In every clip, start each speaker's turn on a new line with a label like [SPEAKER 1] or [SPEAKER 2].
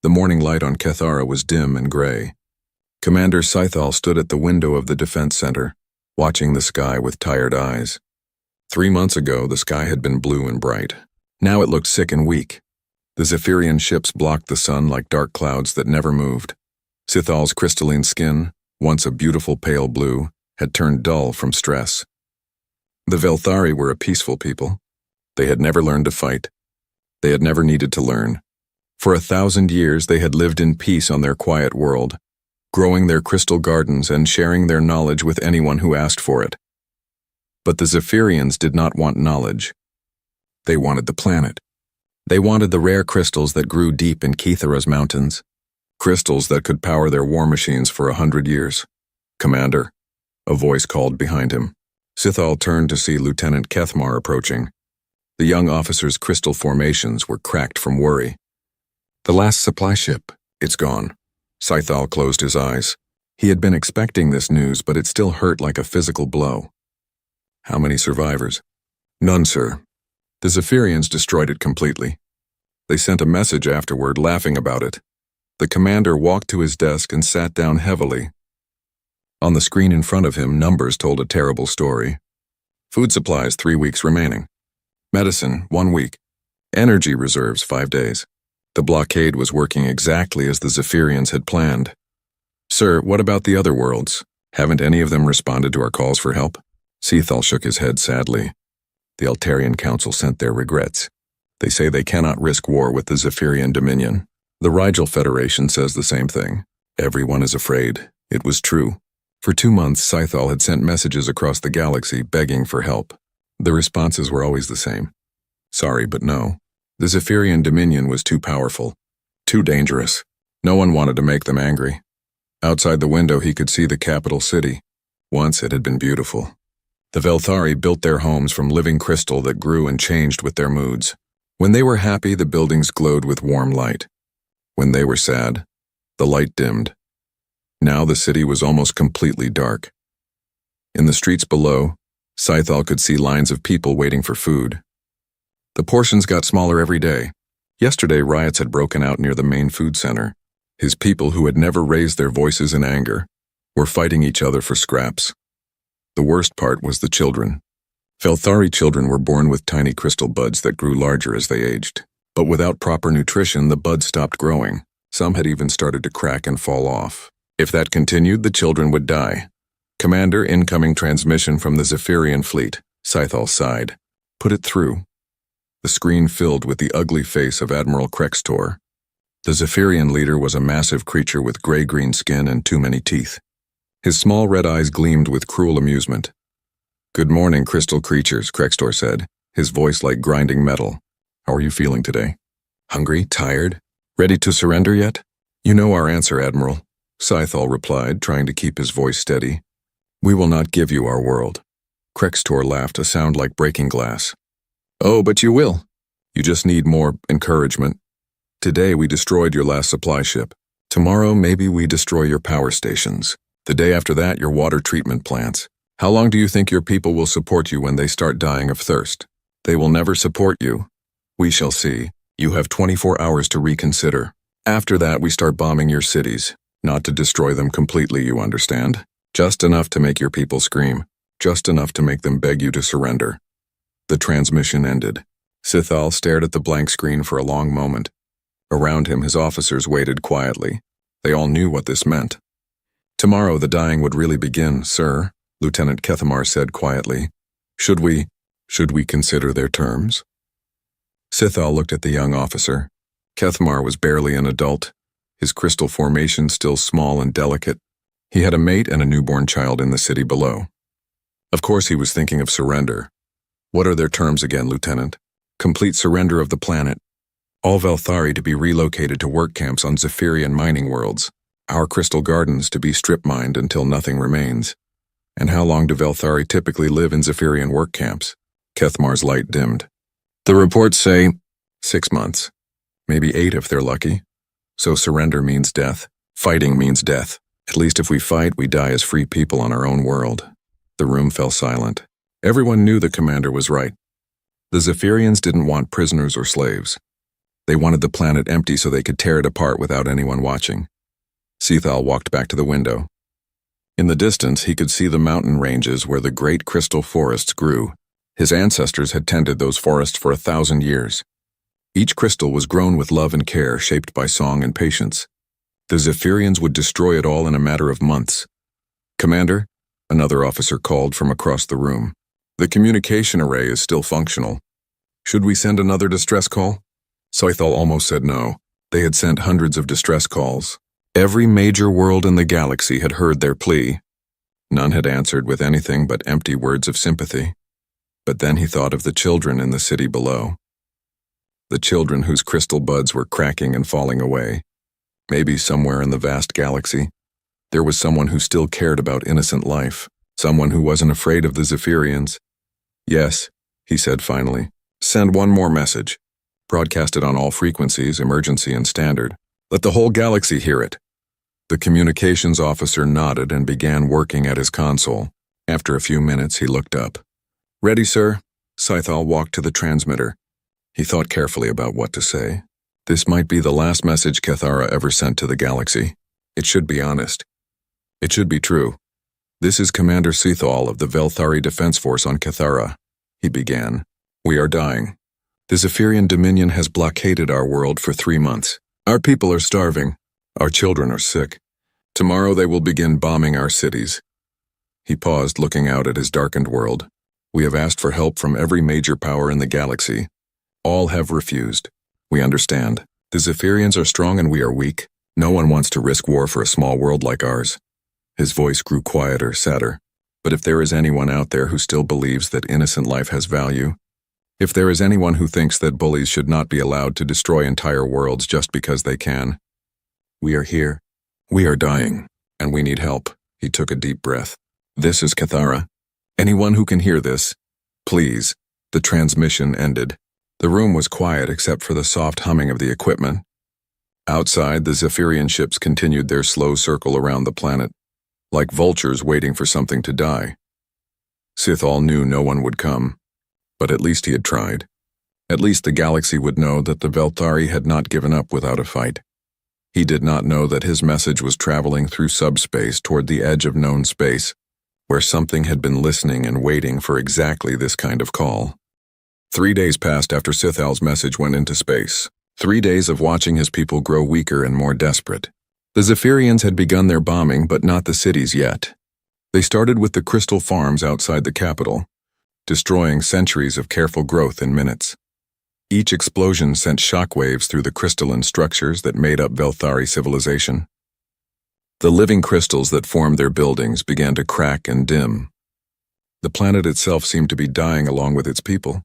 [SPEAKER 1] The morning light on Kethara was dim and gray. Commander Scythal stood at the window of the defense center, watching the sky with tired eyes. 3 months ago, the sky had been blue and bright. Now it looked sick and weak. The Zephyrian ships blocked the sun like dark clouds that never moved. Sithal's crystalline skin, once a beautiful pale blue, had turned dull from stress. The Velthari were a peaceful people. They had never learned to fight. They had never needed to learn. For 1,000 years they had lived in peace on their quiet world, growing their crystal gardens and sharing their knowledge with anyone who asked for it. But the Zephyrians did not want knowledge. They wanted the planet. They wanted the rare crystals that grew deep in Kethara's mountains, crystals that could power their war machines for 100 years. "Commander," a voice called behind him. Sithal turned to see Lieutenant Kethmar approaching. The young officer's crystal formations were cracked from worry. "The last supply ship, it's gone." Scythal closed his eyes. He had been expecting this news, but it still hurt like a physical blow. "How many survivors?" "None, sir. The Zephyrians destroyed it completely. They sent a message afterward laughing about it." The commander walked to his desk and sat down heavily. On the screen in front of him, numbers told a terrible story. Food supplies, 3 weeks remaining. Medicine, 1 week. Energy reserves, 5 days. The blockade was working exactly as the Zephyrians had planned. "Sir, what about the other worlds? Haven't any of them responded to our calls for help?" Sethal shook his head sadly. "The Altarian Council sent their regrets. They say they cannot risk war with the Zephyrian Dominion. The Rigel Federation says the same thing. Everyone is afraid." It was true. For 2 months, Scythal had sent messages across the galaxy begging for help. The responses were always the same. Sorry, but no. The Zephyrian Dominion was too powerful, too dangerous. No one wanted to make them angry. Outside the window, he could see the capital city. Once it had been beautiful. The Velthari built their homes from living crystal that grew and changed with their moods. When they were happy, the buildings glowed with warm light. When they were sad, the light dimmed. Now the city was almost completely dark. In the streets below, Scythal could see lines of people waiting for food. The portions got smaller every day. Yesterday, riots had broken out near the main food center. His people, who had never raised their voices in anger, were fighting each other for scraps. The worst part was the children. Velthari children were born with tiny crystal buds that grew larger as they aged. But without proper nutrition, the buds stopped growing. Some had even started to crack and fall off. If that continued, the children would die. "Commander, incoming transmission from the Zephyrian fleet," Scythal sighed. "Put it through." The screen filled with the ugly face of Admiral Krextor. The Zephyrian leader was a massive creature with gray-green skin and too many teeth. His small red eyes gleamed with cruel amusement. "Good morning, crystal creatures," Krextor said, his voice like grinding metal. "How are you feeling today? Hungry? Tired? Ready to surrender yet?" "You know our answer, Admiral," Scythal replied, trying to keep his voice steady. "We will not give you our world." Krextor laughed, a sound like breaking glass. "Oh, but you will. You just need more encouragement. Today we destroyed your last supply ship. Tomorrow maybe we destroy your power stations. The day after that, your water treatment plants. How long do you think your people will support you when they start dying of thirst? They will never support you. We shall see. You have 24 hours to reconsider. After that, we start bombing your cities. Not to destroy them completely, you understand. Just enough to make your people scream. Just enough to make them beg you to surrender." The transmission ended. Sithal stared at the blank screen for a long moment. Around him, his officers waited quietly. They all knew what this meant. "Tomorrow the dying would really begin, sir," Lieutenant Kethmar said quietly. Should we consider their terms?" Sithal looked at the young officer. Kethmar was barely an adult, his crystal formation still small and delicate. He had a mate and a newborn child in the city below. Of course he was thinking of surrender. "What are their terms again, Lieutenant?" "Complete surrender of the planet. All Velthari to be relocated to work camps on Zephyrian mining worlds. Our crystal gardens to be strip-mined until nothing remains." "And how long do Velthari typically live in Zephyrian work camps?" Kethmar's light dimmed. "The reports say 6 months. Maybe 8 if they're lucky. So surrender means death. Fighting means death. At least if we fight, we die as free people on our own world." The room fell silent. Everyone knew the commander was right. The Zephyrians didn't want prisoners or slaves. They wanted the planet empty so they could tear it apart without anyone watching. Sethal walked back to the window. In the distance, he could see the mountain ranges where the great crystal forests grew. His ancestors had tended those forests for 1,000 years. Each crystal was grown with love and care, shaped by song and patience. The Zephyrians would destroy it all in a matter of months. "Commander," another officer called from across the room. "The communication array is still functional. Should we send another distress call?" Scythal almost said no. They had sent hundreds of distress calls. Every major world in the galaxy had heard their plea. None had answered with anything but empty words of sympathy. But then he thought of the children in the city below. The children whose crystal buds were cracking and falling away. Maybe somewhere in the vast galaxy, there was someone who still cared about innocent life, someone who wasn't afraid of the Zephyrians. "Yes," he said finally. "Send one more message. Broadcast it on all frequencies, emergency and standard. Let the whole galaxy hear it." The communications officer nodded and began working at his console. After a few minutes, he looked up. "Ready, sir?" Scythal walked to the transmitter. He thought carefully about what to say. This might be the last message Cathara ever sent to the galaxy. It should be honest. It should be true. "This is Commander Sethal of the Velthari Defense Force on Cathara," he began. "We are dying. The Zephyrian Dominion has blockaded our world for 3 months. Our people are starving. Our children are sick. Tomorrow they will begin bombing our cities." He paused, looking out at his darkened world. "We have asked for help from every major power in the galaxy. All have refused. We understand. The Zephyrians are strong and we are weak. No one wants to risk war for a small world like ours." His voice grew quieter, sadder. "But if there is anyone out there who still believes that innocent life has value, if there is anyone who thinks that bullies should not be allowed to destroy entire worlds just because they can, we are here. We are dying, and we need help." He took a deep breath. "This is Cathara. Anyone who can hear this, please." The transmission ended. The room was quiet except for the soft humming of the equipment. Outside, the Zephyrian ships continued their slow circle around the planet, like vultures waiting for something to die. Sithal knew no one would come, but at least he had tried. At least the galaxy would know that the Velthari had not given up without a fight. He did not know that his message was traveling through subspace toward the edge of known space, where something had been listening and waiting for exactly this kind of call. 3 days passed after Sithal's message went into space. 3 days of watching his people grow weaker and more desperate. The Zephyrians had begun their bombing, but not the cities yet. They started with the crystal farms outside the capital, destroying centuries of careful growth in minutes. Each explosion sent shockwaves through the crystalline structures that made up Velthari civilization. The living crystals that formed their buildings began to crack and dim. The planet itself seemed to be dying along with its people.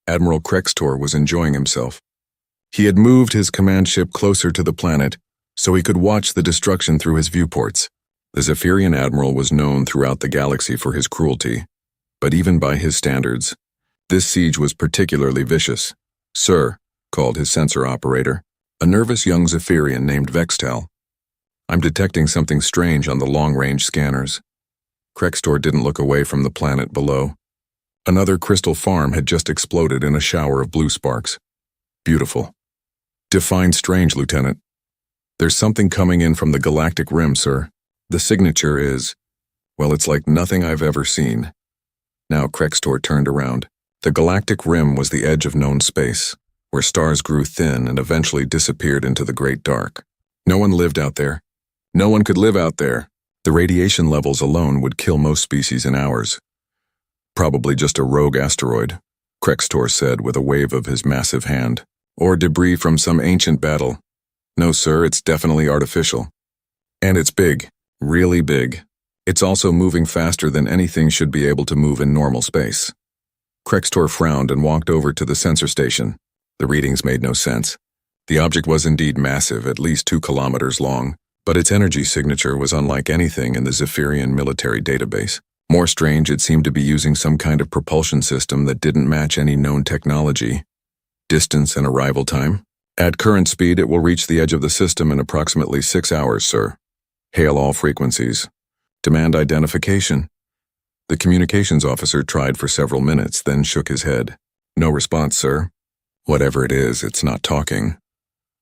[SPEAKER 1] Admiral Krextor was enjoying himself. He had moved his command ship closer to the planet so he could watch the destruction through his viewports. The Zephyrian admiral was known throughout the galaxy for his cruelty, but even by his standards, this siege was particularly vicious. "Sir," called his sensor operator, a nervous young Zephyrian named Vextel. "I'm detecting something strange on the long-range scanners." Krextor didn't look away from the planet below. Another crystal farm had just exploded in a shower of blue sparks. "Beautiful." "Define strange, Lieutenant." "There's something coming in from the galactic rim, sir. The signature is, well, it's like nothing I've ever seen." Now Krextor turned around. The galactic rim was the edge of known space, where stars grew thin and eventually disappeared into the great dark. No one lived out there. No one could live out there. The radiation levels alone would kill most species in hours. "Probably just a rogue asteroid," Krextor said with a wave of his massive hand. "Or debris from some ancient battle." "No, sir, it's definitely artificial. And it's big, really big. It's also moving faster than anything should be able to move in normal space." Krextor frowned and walked over to the sensor station. The readings made no sense. The object was indeed massive, at least 2 kilometers long, but its energy signature was unlike anything in the Zephyrian military database. More strange, it seemed to be using some kind of propulsion system that didn't match any known technology. "Distance and arrival time? At current speed, it will reach the edge of the system in approximately 6 hours, sir. Hail all frequencies. Demand identification." The communications officer tried for several minutes, then shook his head. "No response, sir." Whatever it is, it's not talking.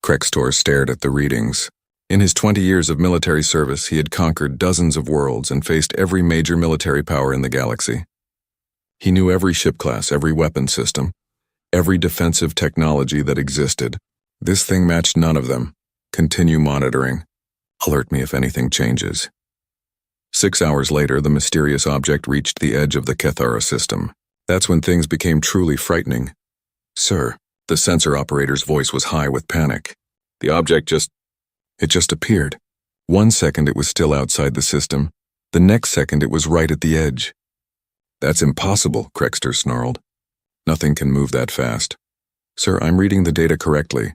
[SPEAKER 1] Krextor stared at the readings. In his 20 years of military service, he had conquered dozens of worlds and faced every major military power in the galaxy. He knew every ship class, every weapon system, every defensive technology that existed. This thing matched none of them. Continue monitoring. Alert me if anything changes. 6 hours later, the mysterious object reached the edge of the Kethara system. That's when things became truly frightening. Sir, the sensor operator's voice was high with panic. The object just appeared. 1 second it was still outside the system. The next second it was right at the edge. That's impossible, Krextor snarled. Nothing can move that fast. Sir, I'm reading the data correctly.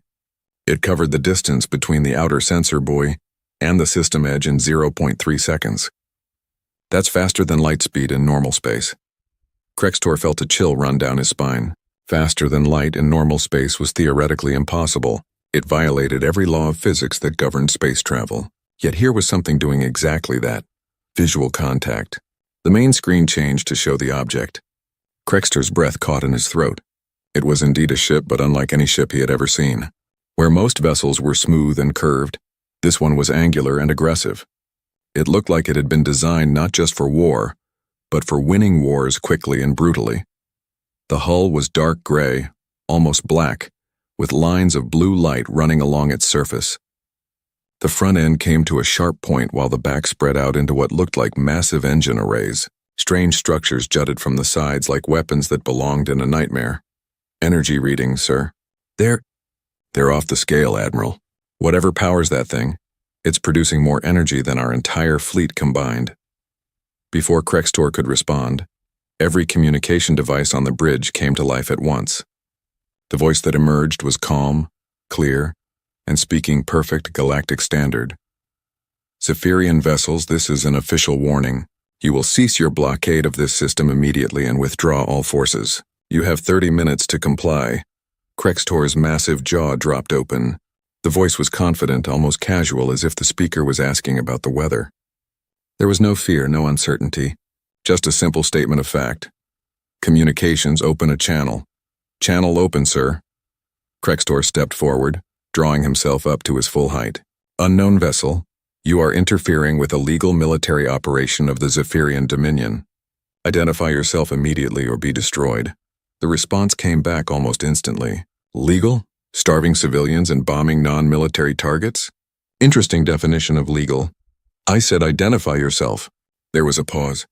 [SPEAKER 1] It covered the distance between the outer sensor buoy and the system edge in 0.3 seconds. That's faster than light speed in normal space. Krextor felt a chill run down his spine. Faster than light in normal space was theoretically impossible. It violated every law of physics that governed space travel. Yet here was something doing exactly that. Visual contact. The main screen changed to show the object. Krextor's breath caught in his throat. It was indeed a ship, but unlike any ship he had ever seen. Where most vessels were smooth and curved, this one was angular and aggressive. It looked like it had been designed not just for war, but for winning wars quickly and brutally. The hull was dark gray, almost black, with lines of blue light running along its surface. The front end came to a sharp point while the back spread out into what looked like massive engine arrays. Strange structures jutted from the sides like weapons that belonged in a nightmare. Energy readings, sir. They're off the scale, Admiral. Whatever powers that thing, it's producing more energy than our entire fleet combined. Before Krextor could respond, every communication device on the bridge came to life at once. The voice that emerged was calm, clear, and speaking perfect galactic standard. Zephyrian vessels, this is an official warning. You will cease your blockade of this system immediately and withdraw all forces. You have 30 minutes to comply. Krextor's massive jaw dropped open. The voice was confident, almost casual, as if the speaker was asking about the weather. There was no fear, no uncertainty, just a simple statement of fact. Communications, open a channel. Channel open, sir. Krextor stepped forward, drawing himself up to his full height. Unknown vessel, you are interfering with a legal military operation of the Zephyrian Dominion. Identify yourself immediately or be destroyed. The response came back almost instantly. Legal? Starving civilians and bombing non-military targets? Interesting definition of legal. I said identify yourself. There was a pause.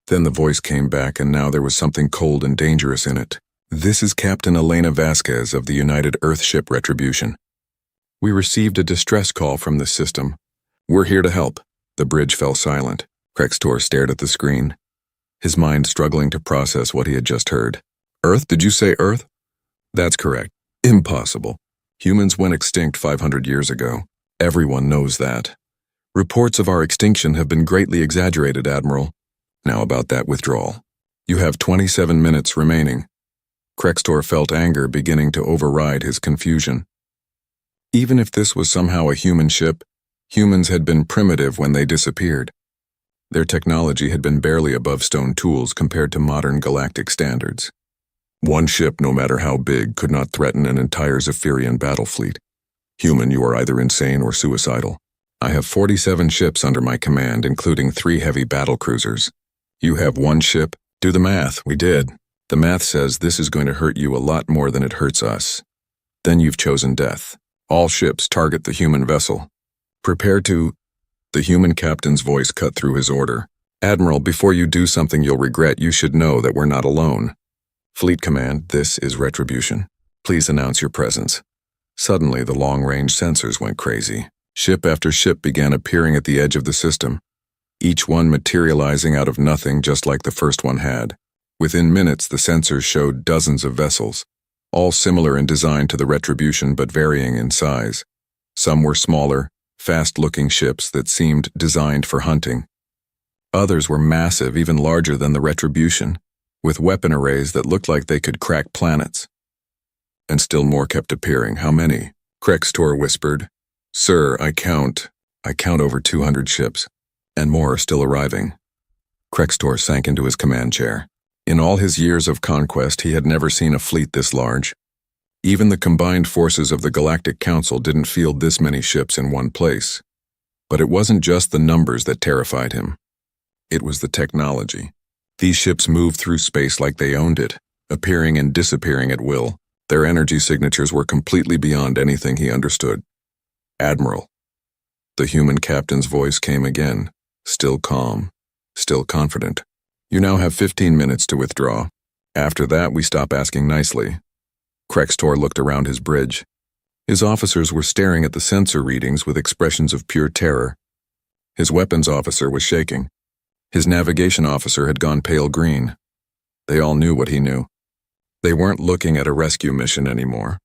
[SPEAKER 1] Then the voice came back, and now there was something cold and dangerous in it. This is Captain Elena Vasquez of the United Earthship Retribution. We received a distress call from this system. We're here to help. The bridge fell silent. Krextor stared at the screen, his mind struggling to process what he had just heard. Earth? Did you say Earth? That's correct. Impossible. Humans went extinct 500 years ago. Everyone knows that. Reports of our extinction have been greatly exaggerated, Admiral. Now about that withdrawal. You have 27 minutes remaining. Krextor felt anger beginning to override his confusion. Even if this was somehow a human ship, humans had been primitive when they disappeared. Their technology had been barely above stone tools compared to modern galactic standards. One ship, no matter how big, could not threaten an entire Zephyrian battle fleet. Human, you are either insane or suicidal. I have 47 ships under my command, including 3 heavy battle cruisers. You have 1 ship? Do the math. We did. The math says this is going to hurt you a lot more than it hurts us. Then you've chosen death. All ships target the human vessel. Prepare to... The human captain's voice cut through his order. Admiral, before you do something you'll regret, you should know that we're not alone. Fleet Command, this is Retribution. Please announce your presence. Suddenly, the long-range sensors went crazy. Ship after ship began appearing at the edge of the system, each one materializing out of nothing just like the first one had. Within minutes, the sensors showed dozens of vessels, all similar in design to the Retribution but varying in size. Some were smaller, fast-looking ships that seemed designed for hunting. Others were massive, even larger than the Retribution, with weapon arrays that looked like they could crack planets. And still more kept appearing. How many? Krextor whispered. Sir, I count over 200 ships, and more are still arriving. Krextor sank into his command chair. In all his years of conquest, he had never seen a fleet this large. Even the combined forces of the Galactic Council didn't field this many ships in one place. But it wasn't just the numbers that terrified him. It was the technology. These ships moved through space like they owned it, appearing and disappearing at will. Their energy signatures were completely beyond anything he understood. Admiral. The human captain's voice came again, still calm, still confident. You now have 15 minutes to withdraw. After that, we stop asking nicely. Krextor looked around his bridge. His officers were staring at the sensor readings with expressions of pure terror. His weapons officer was shaking. His navigation officer had gone pale green. They all knew what he knew. They weren't looking at a rescue mission anymore.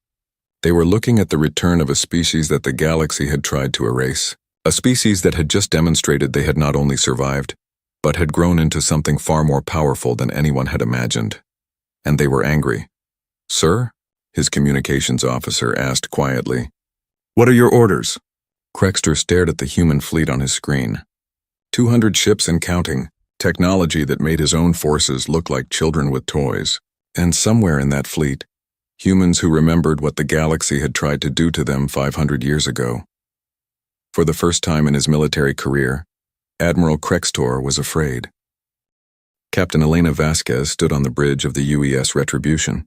[SPEAKER 1] They were looking at the return of a species that the galaxy had tried to erase. A species that had just demonstrated they had not only survived, but had grown into something far more powerful than anyone had imagined. And they were angry. Sir? His communications officer asked quietly. What are your orders? Krextor stared at the human fleet on his screen. 200 ships and counting, technology that made his own forces look like children with toys. And somewhere in that fleet, humans who remembered what the galaxy had tried to do to them 500 years ago. For the first time in his military career, Admiral Krextor was afraid. Captain Elena Vasquez stood on the bridge of the UES Retribution,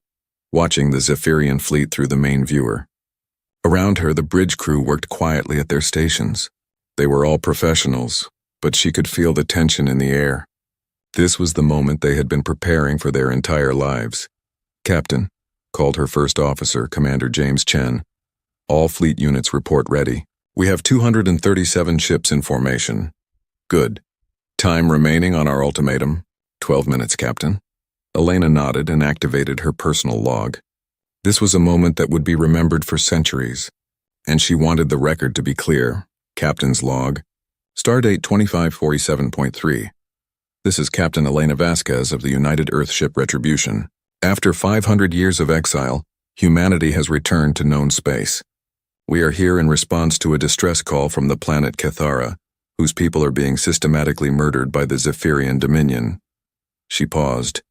[SPEAKER 1] watching the Zephyrian fleet through the main viewer. Around her, the bridge crew worked quietly at their stations. They were all professionals, but she could feel the tension in the air. This was the moment they had been preparing for their entire lives. Captain, called her first officer, Commander James Chen. All fleet units report ready. We have 237 ships in formation. Good. Time remaining on our ultimatum? 12 minutes, Captain. Elena nodded and activated her personal log. This was a moment that would be remembered for centuries, and she wanted the record to be clear. Captain's log. Stardate 2547.3. This is Captain Elena Vasquez of the United Earthship Retribution. After 500 years of exile, humanity has returned to known space. We are here in response to a distress call from the planet Cathara, whose people are being systematically murdered by the Zephyrian Dominion. She paused,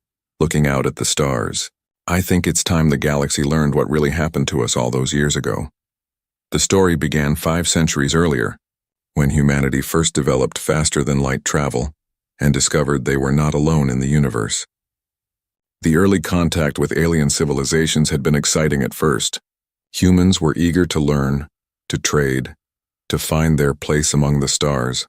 [SPEAKER 1] looking out at the stars. I think it's time the galaxy learned what really happened to us all those years ago. The story began 5 centuries earlier, when humanity first developed faster-than-light travel and discovered they were not alone in the universe. The early contact with alien civilizations had been exciting at first. Humans were eager to learn, to trade, to find their place among the stars.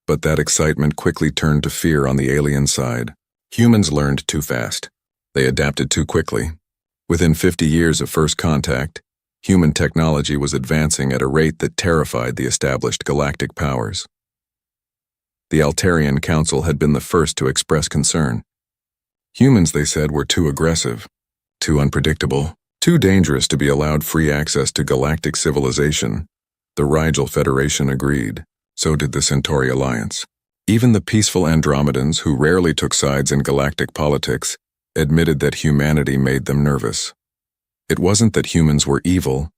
[SPEAKER 1] But that excitement quickly turned to fear on the alien side. Humans learned too fast. They adapted too quickly. Within 50 years of first contact, human technology was advancing at a rate that terrified the established galactic powers. The Altarian Council had been the first to express concern. Humans, they said, were too aggressive, too unpredictable, too dangerous to be allowed free access to galactic civilization. The Rigel Federation agreed. So did the Centauri Alliance. Even the peaceful Andromedans, who rarely took sides in galactic politics, admitted that humanity made them nervous. It wasn't that humans were evil.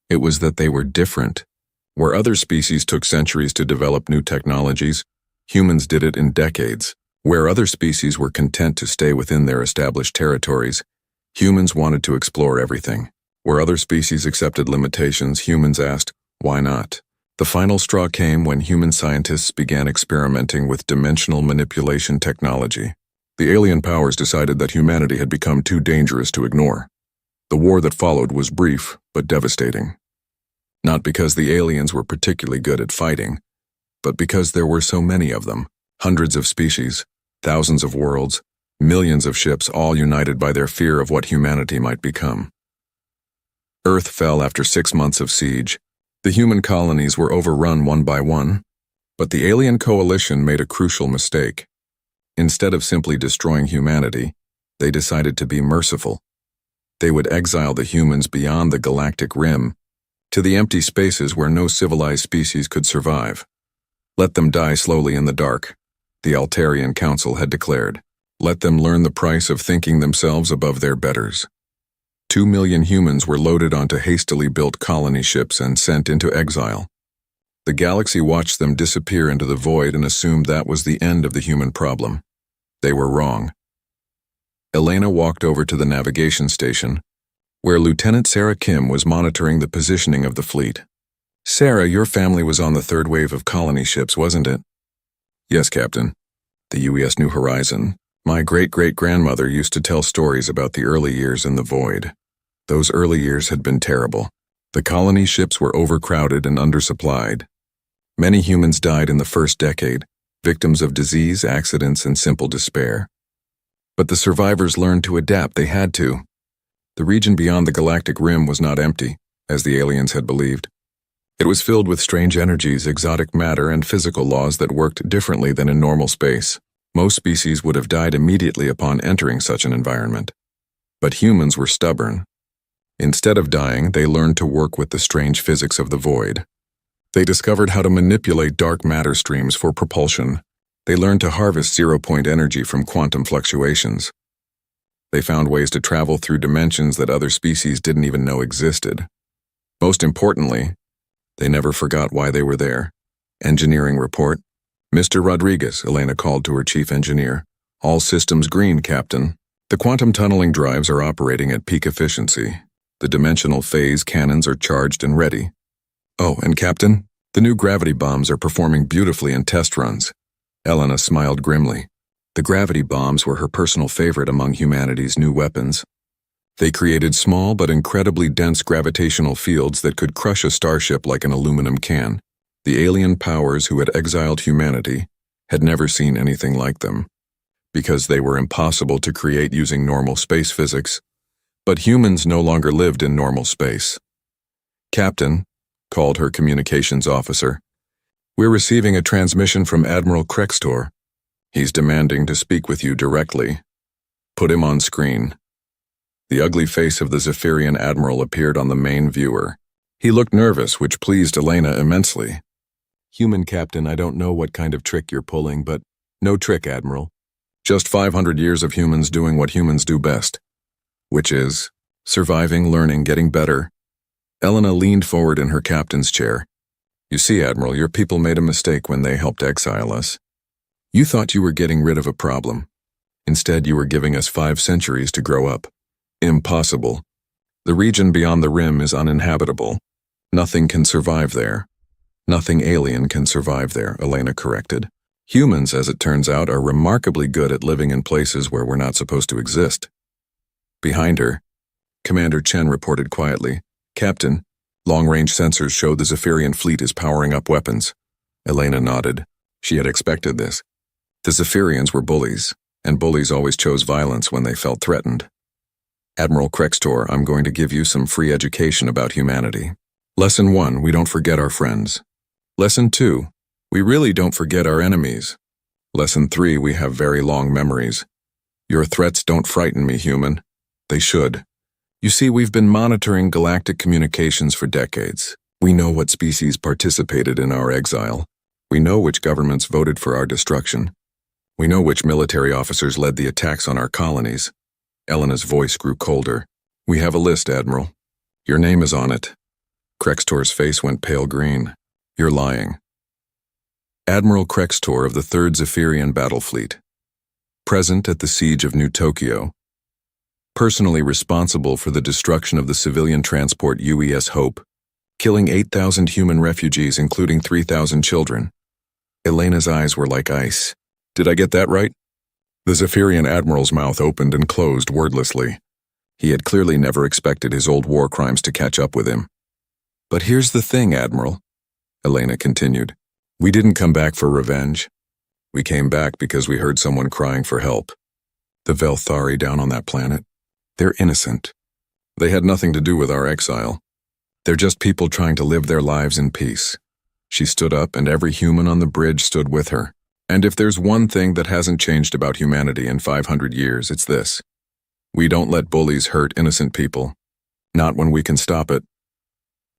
[SPEAKER 1] It was that they were different. Where other species took centuries to develop new technologies, humans did it in decades. Where other species were content to stay within their established territories, humans wanted to explore everything. Where other species accepted limitations, humans asked, why not? The final straw came when human scientists began experimenting with dimensional manipulation technology. The alien powers decided that humanity had become too dangerous to ignore. The war that followed was brief, but devastating. Not because the aliens were particularly good at fighting, but because there were so many of them. Hundreds of species, thousands of worlds, millions of ships, all united by their fear of what humanity might become. Earth fell after 6 months of siege. The human colonies were overrun one by one, but the alien coalition made a crucial mistake. Instead of simply destroying humanity, they decided to be merciful. They would exile the humans beyond the galactic rim, to the empty spaces where no civilized species could survive. Let them die slowly in the dark, the Altarian Council had declared. Let them learn the price of thinking themselves above their betters. 2 million humans were loaded onto hastily built colony ships and sent into exile. The galaxy watched them disappear into the void and assumed that was the end of the human problem. They were wrong. Elena walked over to the navigation station, where Lieutenant Sarah Kim was monitoring the positioning of the fleet. "Sarah, your family was on the third wave of colony ships, wasn't it?" "Yes, Captain. The UES New Horizon. My great-great-grandmother used to tell stories about the early years in the void. Those early years had been terrible. The colony ships were overcrowded and undersupplied. Many humans died in the first decade, victims of disease, accidents, and simple despair. But the survivors learned to adapt. They had to. The region beyond the galactic rim was not empty, as the aliens had believed. It was filled with strange energies, exotic matter, and physical laws that worked differently than in normal space. Most species would have died immediately upon entering such an environment. But humans were stubborn. Instead of dying, they learned to work with the strange physics of the void. They discovered how to manipulate dark matter streams for propulsion. They learned to harvest zero-point energy from quantum fluctuations. They found ways to travel through dimensions that other species didn't even know existed. Most importantly, they never forgot why they were there. Engineering report. "Mr. Rodriguez," Elena called to her chief engineer. "All systems green, Captain. The quantum tunneling drives are operating at peak efficiency. The dimensional phase cannons are charged and ready. Oh, and Captain, the new gravity bombs are performing beautifully in test runs." Elena smiled grimly. The gravity bombs were her personal favorite among humanity's new weapons. They created small but incredibly dense gravitational fields that could crush a starship like an aluminum can. The alien powers who had exiled humanity had never seen anything like them, because they were impossible to create using normal space physics. But humans no longer lived in normal space. "Captain," called her communications officer, "we're receiving a transmission from Admiral Krextor. He's demanding to speak with you directly. Put him on screen." The ugly face of the Zephyrian admiral appeared on the main viewer. He looked nervous, which pleased Elena immensely. "Human Captain, I don't know what kind of trick you're pulling, but no trick, Admiral. Just 500 years of humans doing what humans do best, which is surviving, learning, getting better." Elena leaned forward in her captain's chair. "You see, Admiral, your people made a mistake when they helped exile us. You thought you were getting rid of a problem. Instead, you were giving us 5 centuries to grow up. Impossible. The region beyond the rim is uninhabitable. Nothing can survive there. Nothing alien can survive there," Elena corrected. "Humans, as it turns out, are remarkably good at living in places where we're not supposed to exist." Behind her, Commander Chen reported quietly, "Captain, long-range sensors show the Zephyrian fleet is powering up weapons." Elena nodded. She had expected this. The Zephyrians were bullies, and bullies always chose violence when they felt threatened. "Admiral Krextor, I'm going to give you some free education about humanity. Lesson 1, we don't forget our friends. Lesson 2, we really don't forget our enemies. Lesson 3, we have very long memories. Your threats don't frighten me, human. They should. You see, we've been monitoring galactic communications for decades. We know what species participated in our exile. We know which governments voted for our destruction. We know which military officers led the attacks on our colonies." Elena's voice grew colder. "We have a list, Admiral. Your name is on it." Krextor's face went pale green. "You're lying." Admiral Krextor of the 3rd Zephyrian Battle Fleet. Present at the siege of New Tokyo. Personally responsible for the destruction of the civilian transport UES Hope, killing 8,000 human refugees, including 3,000 children. Elena's eyes were like ice. "Did I get that right?" The Zephyrian admiral's mouth opened and closed wordlessly. He had clearly never expected his old war crimes to catch up with him. "But here's the thing, Admiral," Elena continued. "We didn't come back for revenge. We came back because we heard someone crying for help. The Velthari down on that planet, they're innocent. They had nothing to do with our exile. They're just people trying to live their lives in peace." She stood up, and every human on the bridge stood with her. "And if there's one thing that hasn't changed about humanity in 500 years, it's this. We don't let bullies hurt innocent people. Not when we can stop it."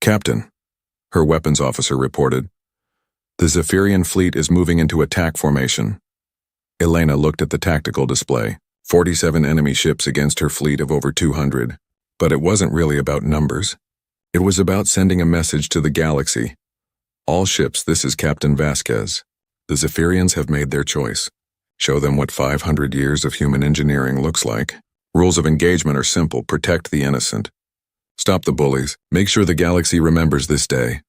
[SPEAKER 1] "Captain," her weapons officer reported, "the Zephyrian fleet is moving into attack formation." Elena looked at the tactical display. 47 enemy ships against her fleet of over 200. But it wasn't really about numbers. It was about sending a message to the galaxy. "All ships, this is Captain Vasquez. The Zephyrians have made their choice. Show them what 500 years of human engineering looks like. Rules of engagement are simple. Protect the innocent. Stop the bullies. Make sure the galaxy remembers this day.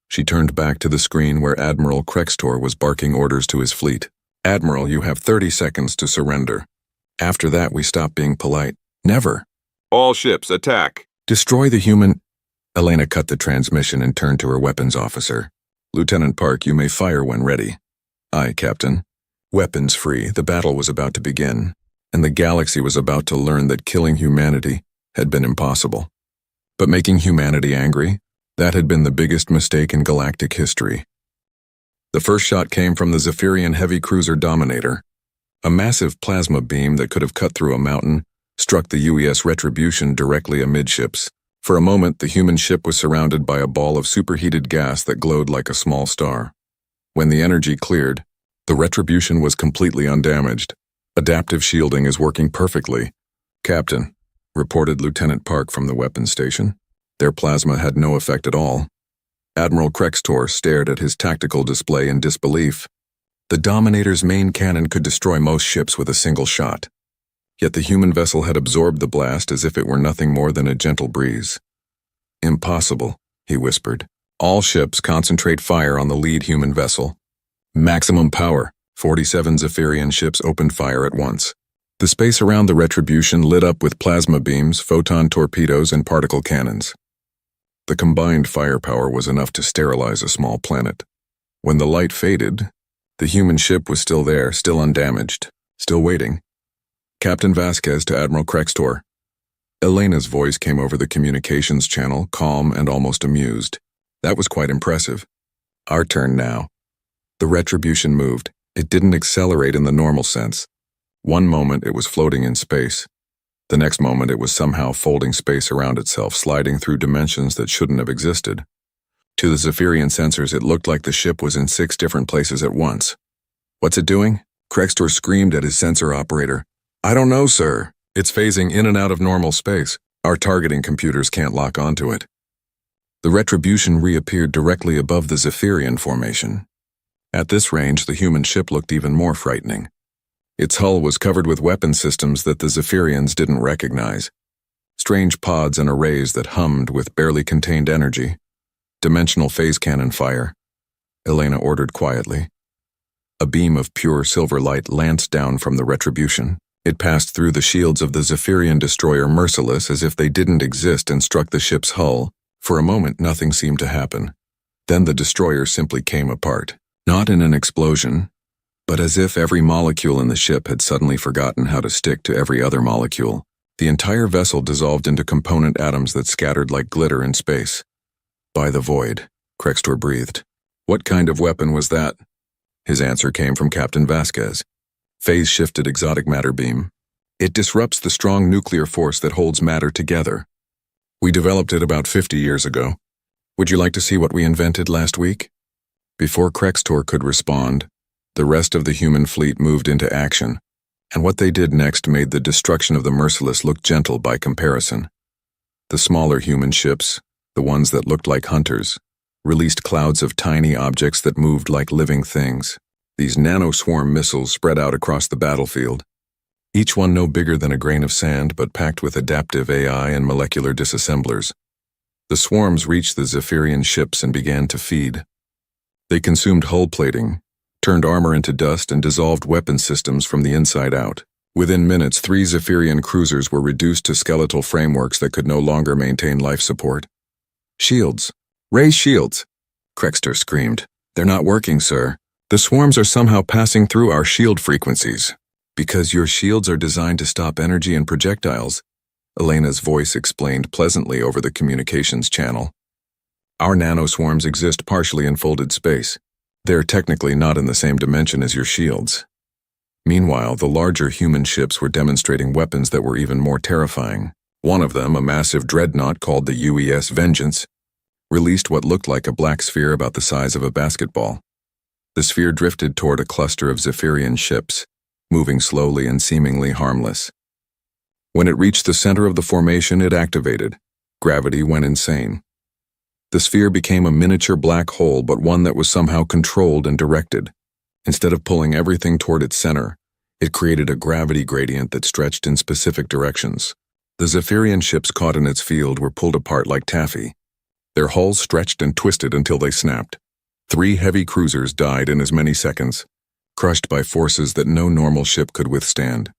[SPEAKER 1] She turned back to the screen where Admiral Krextor was barking orders to his fleet. Admiral, you have 30 seconds to surrender. After that, we stop being polite. Never.
[SPEAKER 2] All ships, attack.
[SPEAKER 1] Destroy the human... Elena cut the transmission and turned to her weapons officer. Lieutenant Park, you may fire when ready. Aye, Captain. Weapons free, the battle was about to begin, and the galaxy was about to learn that killing humanity had been impossible. But making humanity angry, that had been the biggest mistake in galactic history. The first shot came from the Zephyrian heavy cruiser Dominator. A massive plasma beam that could have cut through a mountain struck the UES Retribution directly amidships. For a moment, the human ship was surrounded by a ball of superheated gas that glowed like a small star. When the energy cleared, the Retribution was completely undamaged. Adaptive shielding is working perfectly. Captain, reported Lieutenant Park from the weapons station. Their plasma had no effect at all. Admiral Krextor stared at his tactical display in disbelief. The Dominator's main cannon could destroy most ships with a single shot. Yet the human vessel had absorbed the blast as if it were nothing more than a gentle breeze. Impossible, he whispered. All ships concentrate fire on the lead human vessel. Maximum power. 47 Zephyrian ships opened fire at once. The space around the Retribution lit up with plasma beams, photon torpedoes, and particle cannons. The combined firepower was enough to sterilize a small planet. When the light faded, the human ship was still there, still undamaged, still waiting. Captain Vasquez to Admiral Krextor. Elena's voice came over the communications channel, calm and almost amused. That was quite impressive. Our turn now. The Retribution moved. It didn't accelerate in the normal sense. One moment it was floating in space. The next moment it was somehow folding space around itself, sliding through dimensions that shouldn't have existed. To the Zephyrian sensors, it looked like the ship was in 6 different places at once. What's it doing? Krextor screamed at his sensor operator. I don't know, sir. It's phasing in and out of normal space. Our targeting computers can't lock onto it. The Retribution reappeared directly above the Zephyrian formation. At this range, the human ship looked even more frightening. Its hull was covered with weapon systems that the Zephyrians didn't recognize. Strange pods and arrays that hummed with barely contained energy. Dimensional phase cannon fire. Elena ordered quietly. A beam of pure silver light lanced down from the Retribution. It passed through the shields of the Zephyrian destroyer Merciless as if they didn't exist and struck the ship's hull. For a moment, nothing seemed to happen. Then the destroyer simply came apart. Not in an explosion, but as if every molecule in the ship had suddenly forgotten how to stick to every other molecule. The entire vessel dissolved into component atoms that scattered like glitter in space. By the void, Krextor breathed. What kind of weapon was that? His answer came from Captain Vasquez. Phase-shifted exotic matter beam. It disrupts the strong nuclear force that holds matter together. We developed it about 50 years ago. Would you like to see what we invented last week? Before Krextor could respond, the rest of the human fleet moved into action, and what they did next made the destruction of the Merciless look gentle by comparison. The smaller human ships, the ones that looked like hunters, released clouds of tiny objects that moved like living things. These nano-swarm missiles spread out across the battlefield, each one no bigger than a grain of sand but packed with adaptive AI and molecular disassemblers. The swarms reached the Zephyrian ships and began to feed. They consumed hull plating, turned armor into dust, and dissolved weapon systems from the inside out. Within minutes, 3 Zephyrian cruisers were reduced to skeletal frameworks that could no longer maintain life support. Shields. Raise shields! Krextor screamed. They're not working, sir. The swarms are somehow passing through our shield frequencies. Because your shields are designed to stop energy and projectiles, Elena's voice explained pleasantly over the communications channel. Our nanoswarms exist partially in folded space. They're technically not in the same dimension as your shields. Meanwhile, the larger human ships were demonstrating weapons that were even more terrifying. One of them, a massive dreadnought called the UES Vengeance, released what looked like a black sphere about the size of a basketball. The sphere drifted toward a cluster of Zephyrian ships, moving slowly and seemingly harmless. When it reached the center of the formation, it activated. Gravity went insane. The sphere became a miniature black hole, but one that was somehow controlled and directed. Instead of pulling everything toward its center, it created a gravity gradient that stretched in specific directions. The Zephyrian ships caught in its field were pulled apart like taffy. Their hulls stretched and twisted until they snapped. 3 heavy cruisers died in as many seconds, crushed by forces that no normal ship could withstand.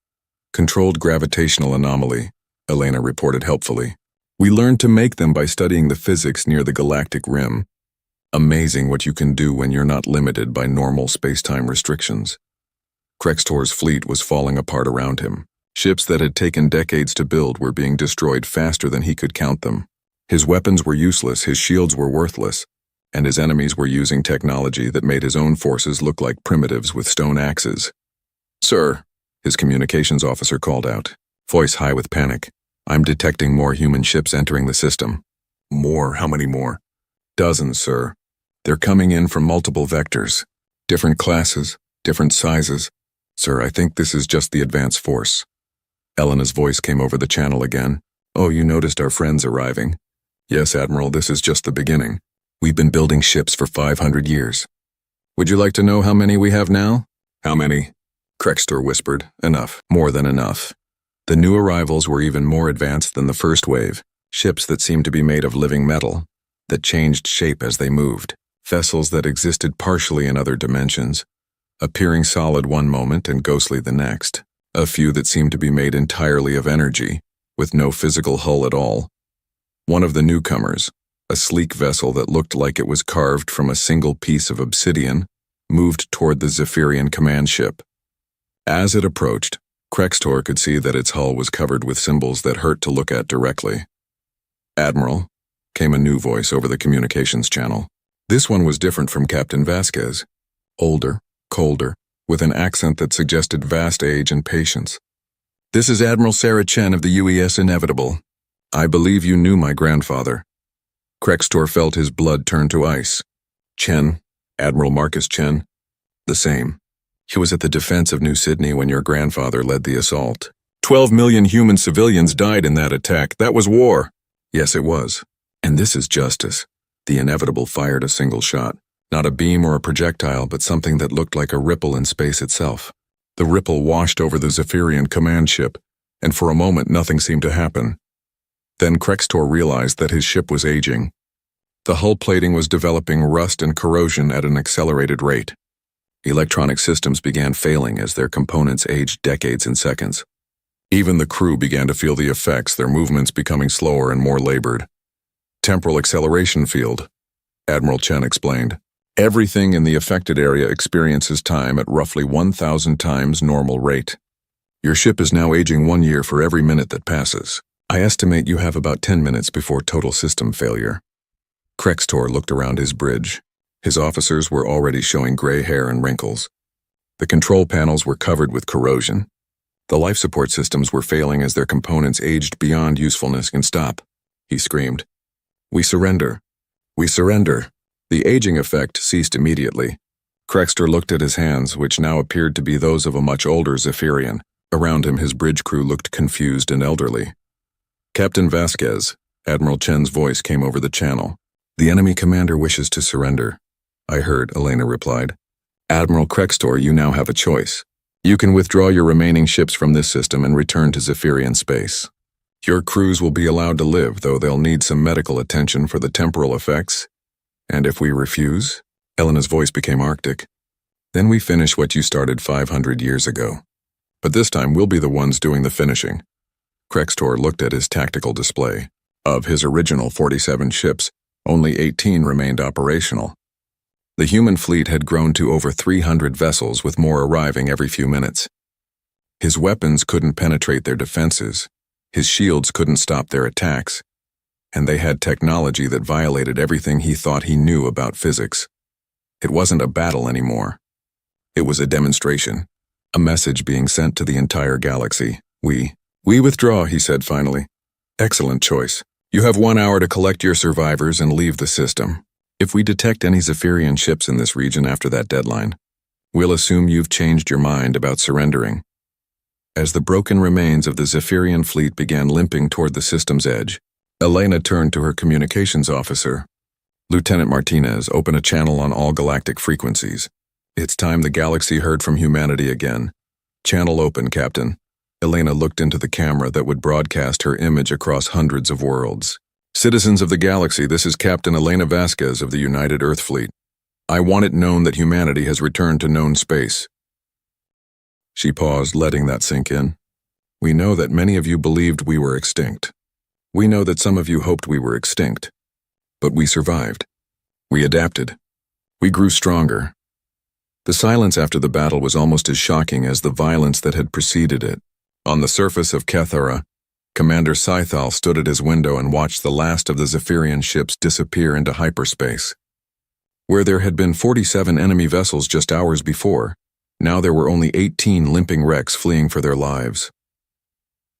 [SPEAKER 1] Controlled gravitational anomaly, Elena reported helpfully. We learned to make them by studying the physics near the galactic rim. Amazing what you can do when you're not limited by normal space-time restrictions. Krextor's fleet was falling apart around him. Ships that had taken decades to build were being destroyed faster than he could count them. His weapons were useless, his shields were worthless, and his enemies were using technology that made his own forces look like primitives with stone axes. "Sir," his communications officer called out, voice high with panic, "I'm detecting more human ships entering the system." "More? How many more?" "Dozens, sir. They're coming in from multiple vectors. Different classes, different sizes. Sir, I think this is just the advance force." Elena's voice came over the channel again. "Oh, you noticed our friends arriving?" "Yes, Admiral, this is just the beginning. We've been building ships for 500 years. Would you like to know how many we have now?" "How many?" Krextor whispered. "Enough. More than enough." The new arrivals were even more advanced than the first wave. Ships that seemed to be made of living metal, that changed shape as they moved. Vessels that existed partially in other dimensions, appearing solid one moment and ghostly the next. A few that seemed to be made entirely of energy, with no physical hull at all. One of the newcomers, a sleek vessel that looked like it was carved from a single piece of obsidian, moved toward the Zephyrian command ship. As it approached, Krextor could see that its hull was covered with symbols that hurt to look at directly. "Admiral," came a new voice over the communications channel. This one was different from Captain Vasquez. Older, colder, with an accent that suggested vast age and patience. "This is Admiral Sarah Chen of the UES Inevitable. I believe you knew my grandfather." Krextor felt his blood turn to ice. "Chen, Admiral Marcus Chen." "The same. He was at the defense of New Sydney when your grandfather led the assault. 12 million human civilians died in that attack. That was war." "Yes, it was. And this is justice." The Inevitable fired a single shot. Not a beam or a projectile, but something that looked like a ripple in space itself. The ripple washed over the Zephyrian command ship, and for a moment nothing seemed to happen. Then Krextor realized that his ship was aging. The hull plating was developing rust and corrosion at an accelerated rate. Electronic systems began failing as their components aged decades in seconds. Even the crew began to feel the effects, their movements becoming slower and more labored. "Temporal acceleration field," Admiral Chen explained. "Everything in the affected area experiences time at roughly 1,000 times normal rate. Your ship is now aging 1 year for every minute that passes. I estimate you have about 10 minutes before total system failure." Krextor looked around his bridge. His officers were already showing gray hair and wrinkles. The control panels were covered with corrosion. The life support systems were failing as their components aged beyond usefulness. "And stop," he screamed. "We surrender. We surrender." The aging effect ceased immediately. Krextor looked at his hands, which now appeared to be those of a much older Zephyrian. Around him, his bridge crew looked confused and elderly. "Captain Vasquez," Admiral Chen's voice came over the channel. "The enemy commander wishes to surrender." "I heard," Elena replied. "Admiral Krextor, you now have a choice. You can withdraw your remaining ships from this system and return to Zephyrian space. Your crews will be allowed to live, though they'll need some medical attention for the temporal effects. And if we refuse," Elena's voice became arctic, "then we finish what you started 500 years ago. But this time we'll be the ones doing the finishing." Krextor looked at his tactical display. Of his original 47 ships, only 18 remained operational. The human fleet had grown to over 300 vessels, with more arriving every few minutes. His weapons couldn't penetrate their defenses, his shields couldn't stop their attacks, and they had technology that violated everything he thought he knew about physics. It wasn't a battle anymore. It was a demonstration, a message being sent to the entire galaxy. We withdraw," he said finally. "Excellent choice. You have 1 hour to collect your survivors and leave the system. If we detect any Zephyrian ships in this region after that deadline, we'll assume you've changed your mind about surrendering." As the broken remains of the Zephyrian fleet began limping toward the system's edge, Elena turned to her communications officer. "Lieutenant Martinez, open a channel on all galactic frequencies. It's time the galaxy heard from humanity again." "Channel open, Captain." Elena looked into the camera that would broadcast her image across hundreds of worlds. Citizens of the galaxy, this is Captain Elena Vasquez of the United Earth Fleet. I want it known that humanity has returned to known space. She paused, letting that sink in. We know that many of you believed we were extinct. We know that some of you hoped we were extinct. But we survived. We adapted. We grew stronger. The silence after the battle was almost as shocking as the violence that had preceded it. On the surface of Kethara, Commander Scythal stood at his window and watched the last of the Zephyrian ships disappear into hyperspace. Where there had been 47 enemy vessels just hours before, now there were only 18 limping wrecks fleeing for their lives.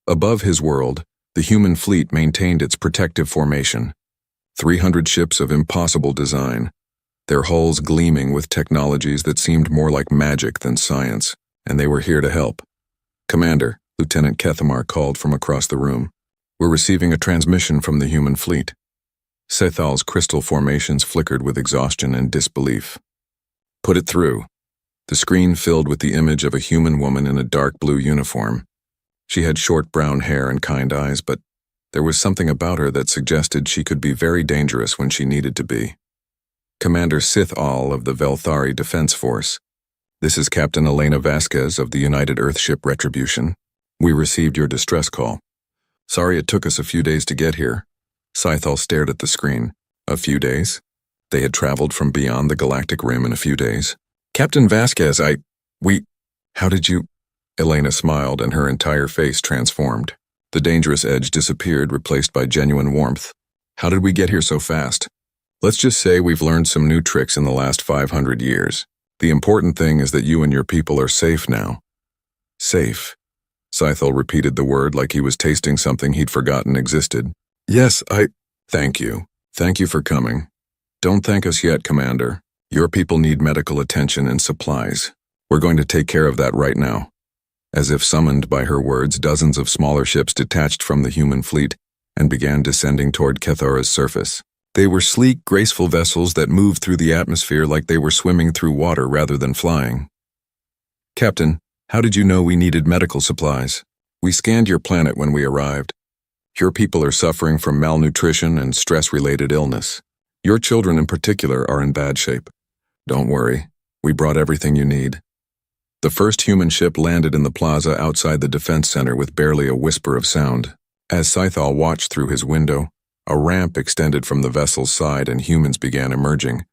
[SPEAKER 1] Above his world, the human fleet maintained its protective formation. 300 ships of impossible design, their hulls gleaming with technologies that seemed more like magic than science, and they were here to help. Commander, Lieutenant Kethamar called from across the room. We're receiving a transmission from the human fleet. Sethal's crystal formations flickered with exhaustion and disbelief. Put it through. The screen filled with the image of a human woman in a dark blue uniform. She had short brown hair and kind eyes, but there was something about her that suggested she could be very dangerous when she needed to be. Commander Sith-Al of the Velthari Defense Force. This is Captain Elena Vasquez of the United Earthship Retribution. We received your distress call. Sorry it took us a few days to get here. Scythal stared at the screen. A few days? They had traveled from beyond the galactic rim in a few days. Captain Vasquez, how did you? Elena smiled and her entire face transformed. The dangerous edge disappeared, replaced by genuine warmth. How did we get here so fast? Let's just say we've learned some new tricks in the last 500 years. The important thing is that you and your people are safe now. Safe. Scythal repeated the word like he was tasting something he'd forgotten existed. Yes, Thank you. Thank you for coming. Don't thank us yet, Commander. Your people need medical attention and supplies. We're going to take care of that right now. As if summoned by her words, dozens of smaller ships detached from the human fleet and began descending toward Kethara's surface. They were sleek, graceful vessels that moved through the atmosphere like they were swimming through water rather than flying. Captain, how did you know we needed medical supplies? We scanned your planet when we arrived. Your people are suffering from malnutrition and stress-related illness. Your children in particular are in bad shape. Don't worry, we brought everything you need. The first human ship landed in the plaza outside the defense center with barely a whisper of sound. As Scythal watched through his window, a ramp extended from the vessel's side and humans began emerging.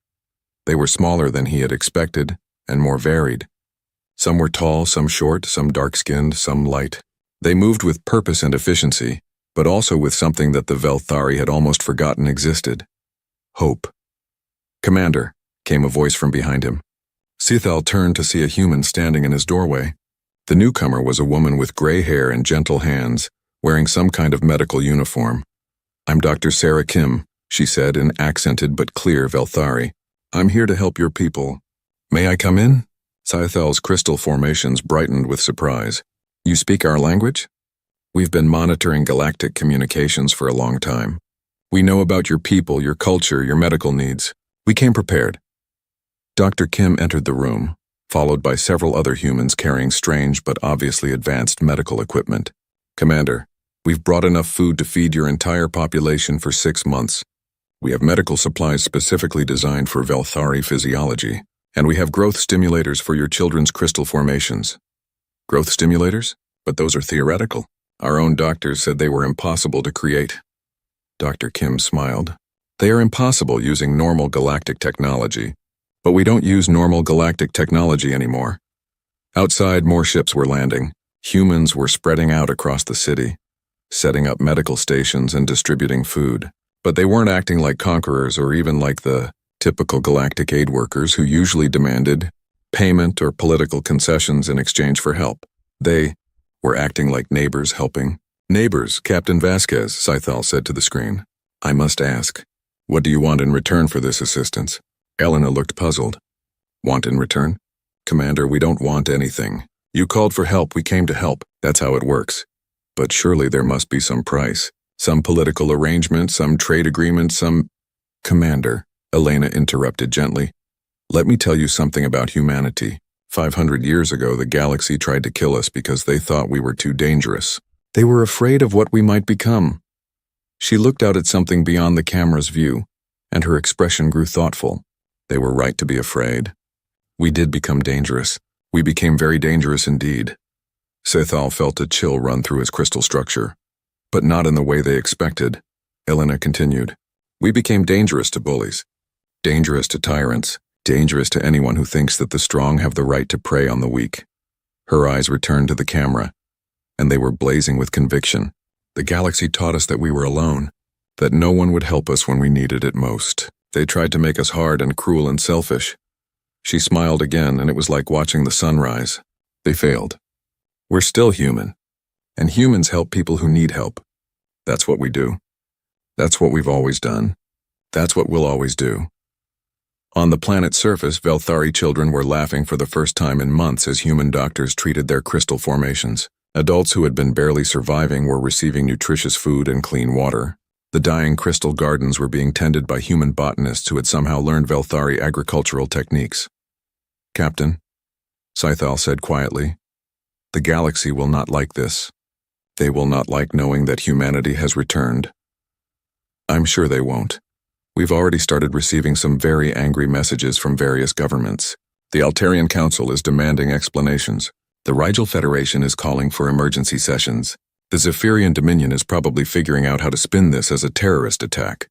[SPEAKER 1] They were smaller than he had expected and more varied. Some were tall, some short, some dark-skinned, some light. They moved with purpose and efficiency, but also with something that the Velthari had almost forgotten existed. Hope. Commander, came a voice from behind him. Scythal turned to see a human standing in his doorway. The newcomer was a woman with gray hair and gentle hands, wearing some kind of medical uniform. I'm Dr. Sarah Kim, she said in accented but clear Velthari. I'm here to help your people. May I come in? Scythal's crystal formations brightened with surprise. You speak our language? We've been monitoring galactic communications for a long time. We know about your people, your culture, your medical needs. We came prepared. Dr. Kim entered the room, followed by several other humans carrying strange but obviously advanced medical equipment. Commander, we've brought enough food to feed your entire population for 6 months. We have medical supplies specifically designed for Velthari physiology, and we have growth stimulators for your children's crystal formations. Growth stimulators? But those are theoretical. Our own doctors said they were impossible to create. Dr. Kim smiled. They are impossible using normal galactic technology, but we don't use normal galactic technology anymore. Outside, more ships were landing. Humans were spreading out across the city, setting up medical stations and distributing food. But they weren't acting like conquerors or even like the typical galactic aid workers who usually demanded payment or political concessions in exchange for help. They were acting like neighbors helping. Neighbors, Captain Vasquez, Scythal said to the screen. I must ask, what do you want in return for this assistance? Elena looked puzzled. Want in return? Commander, we don't want anything. You called for help, we came to help. That's how it works. But surely there must be some price. Some political arrangement, some trade agreement, some... Commander, Elena interrupted gently. Let me tell you something about humanity. 500 years ago, the galaxy tried to kill us because they thought we were too dangerous. They were afraid of what we might become. She looked out at something beyond the camera's view, and her expression grew thoughtful. They were right to be afraid. We did become dangerous. We became very dangerous indeed. Sethal felt a chill run through his crystal structure, but not in the way they expected. Elena continued. We became dangerous to bullies, dangerous to tyrants, dangerous to anyone who thinks that the strong have the right to prey on the weak. Her eyes returned to the camera, and they were blazing with conviction. The galaxy taught us that we were alone, that no one would help us when we needed it most. They tried to make us hard and cruel and selfish. She smiled again, and it was like watching the sun rise. They failed. We're still human, and humans help people who need help. That's what we do. That's what we've always done. That's what we'll always do. On the planet's surface, Velthari children were laughing for the first time in months as human doctors treated their crystal formations. Adults who had been barely surviving were receiving nutritious food and clean water. The dying crystal gardens were being tended by human botanists who had somehow learned Velthari agricultural techniques. Captain, Scythal said quietly, the galaxy will not like this. They will not like knowing that humanity has returned. I'm sure they won't. We've already started receiving some very angry messages from various governments. The Altarian Council is demanding explanations. The Rigel Federation is calling for emergency sessions. The Zephyrian Dominion is probably figuring out how to spin this as a terrorist attack.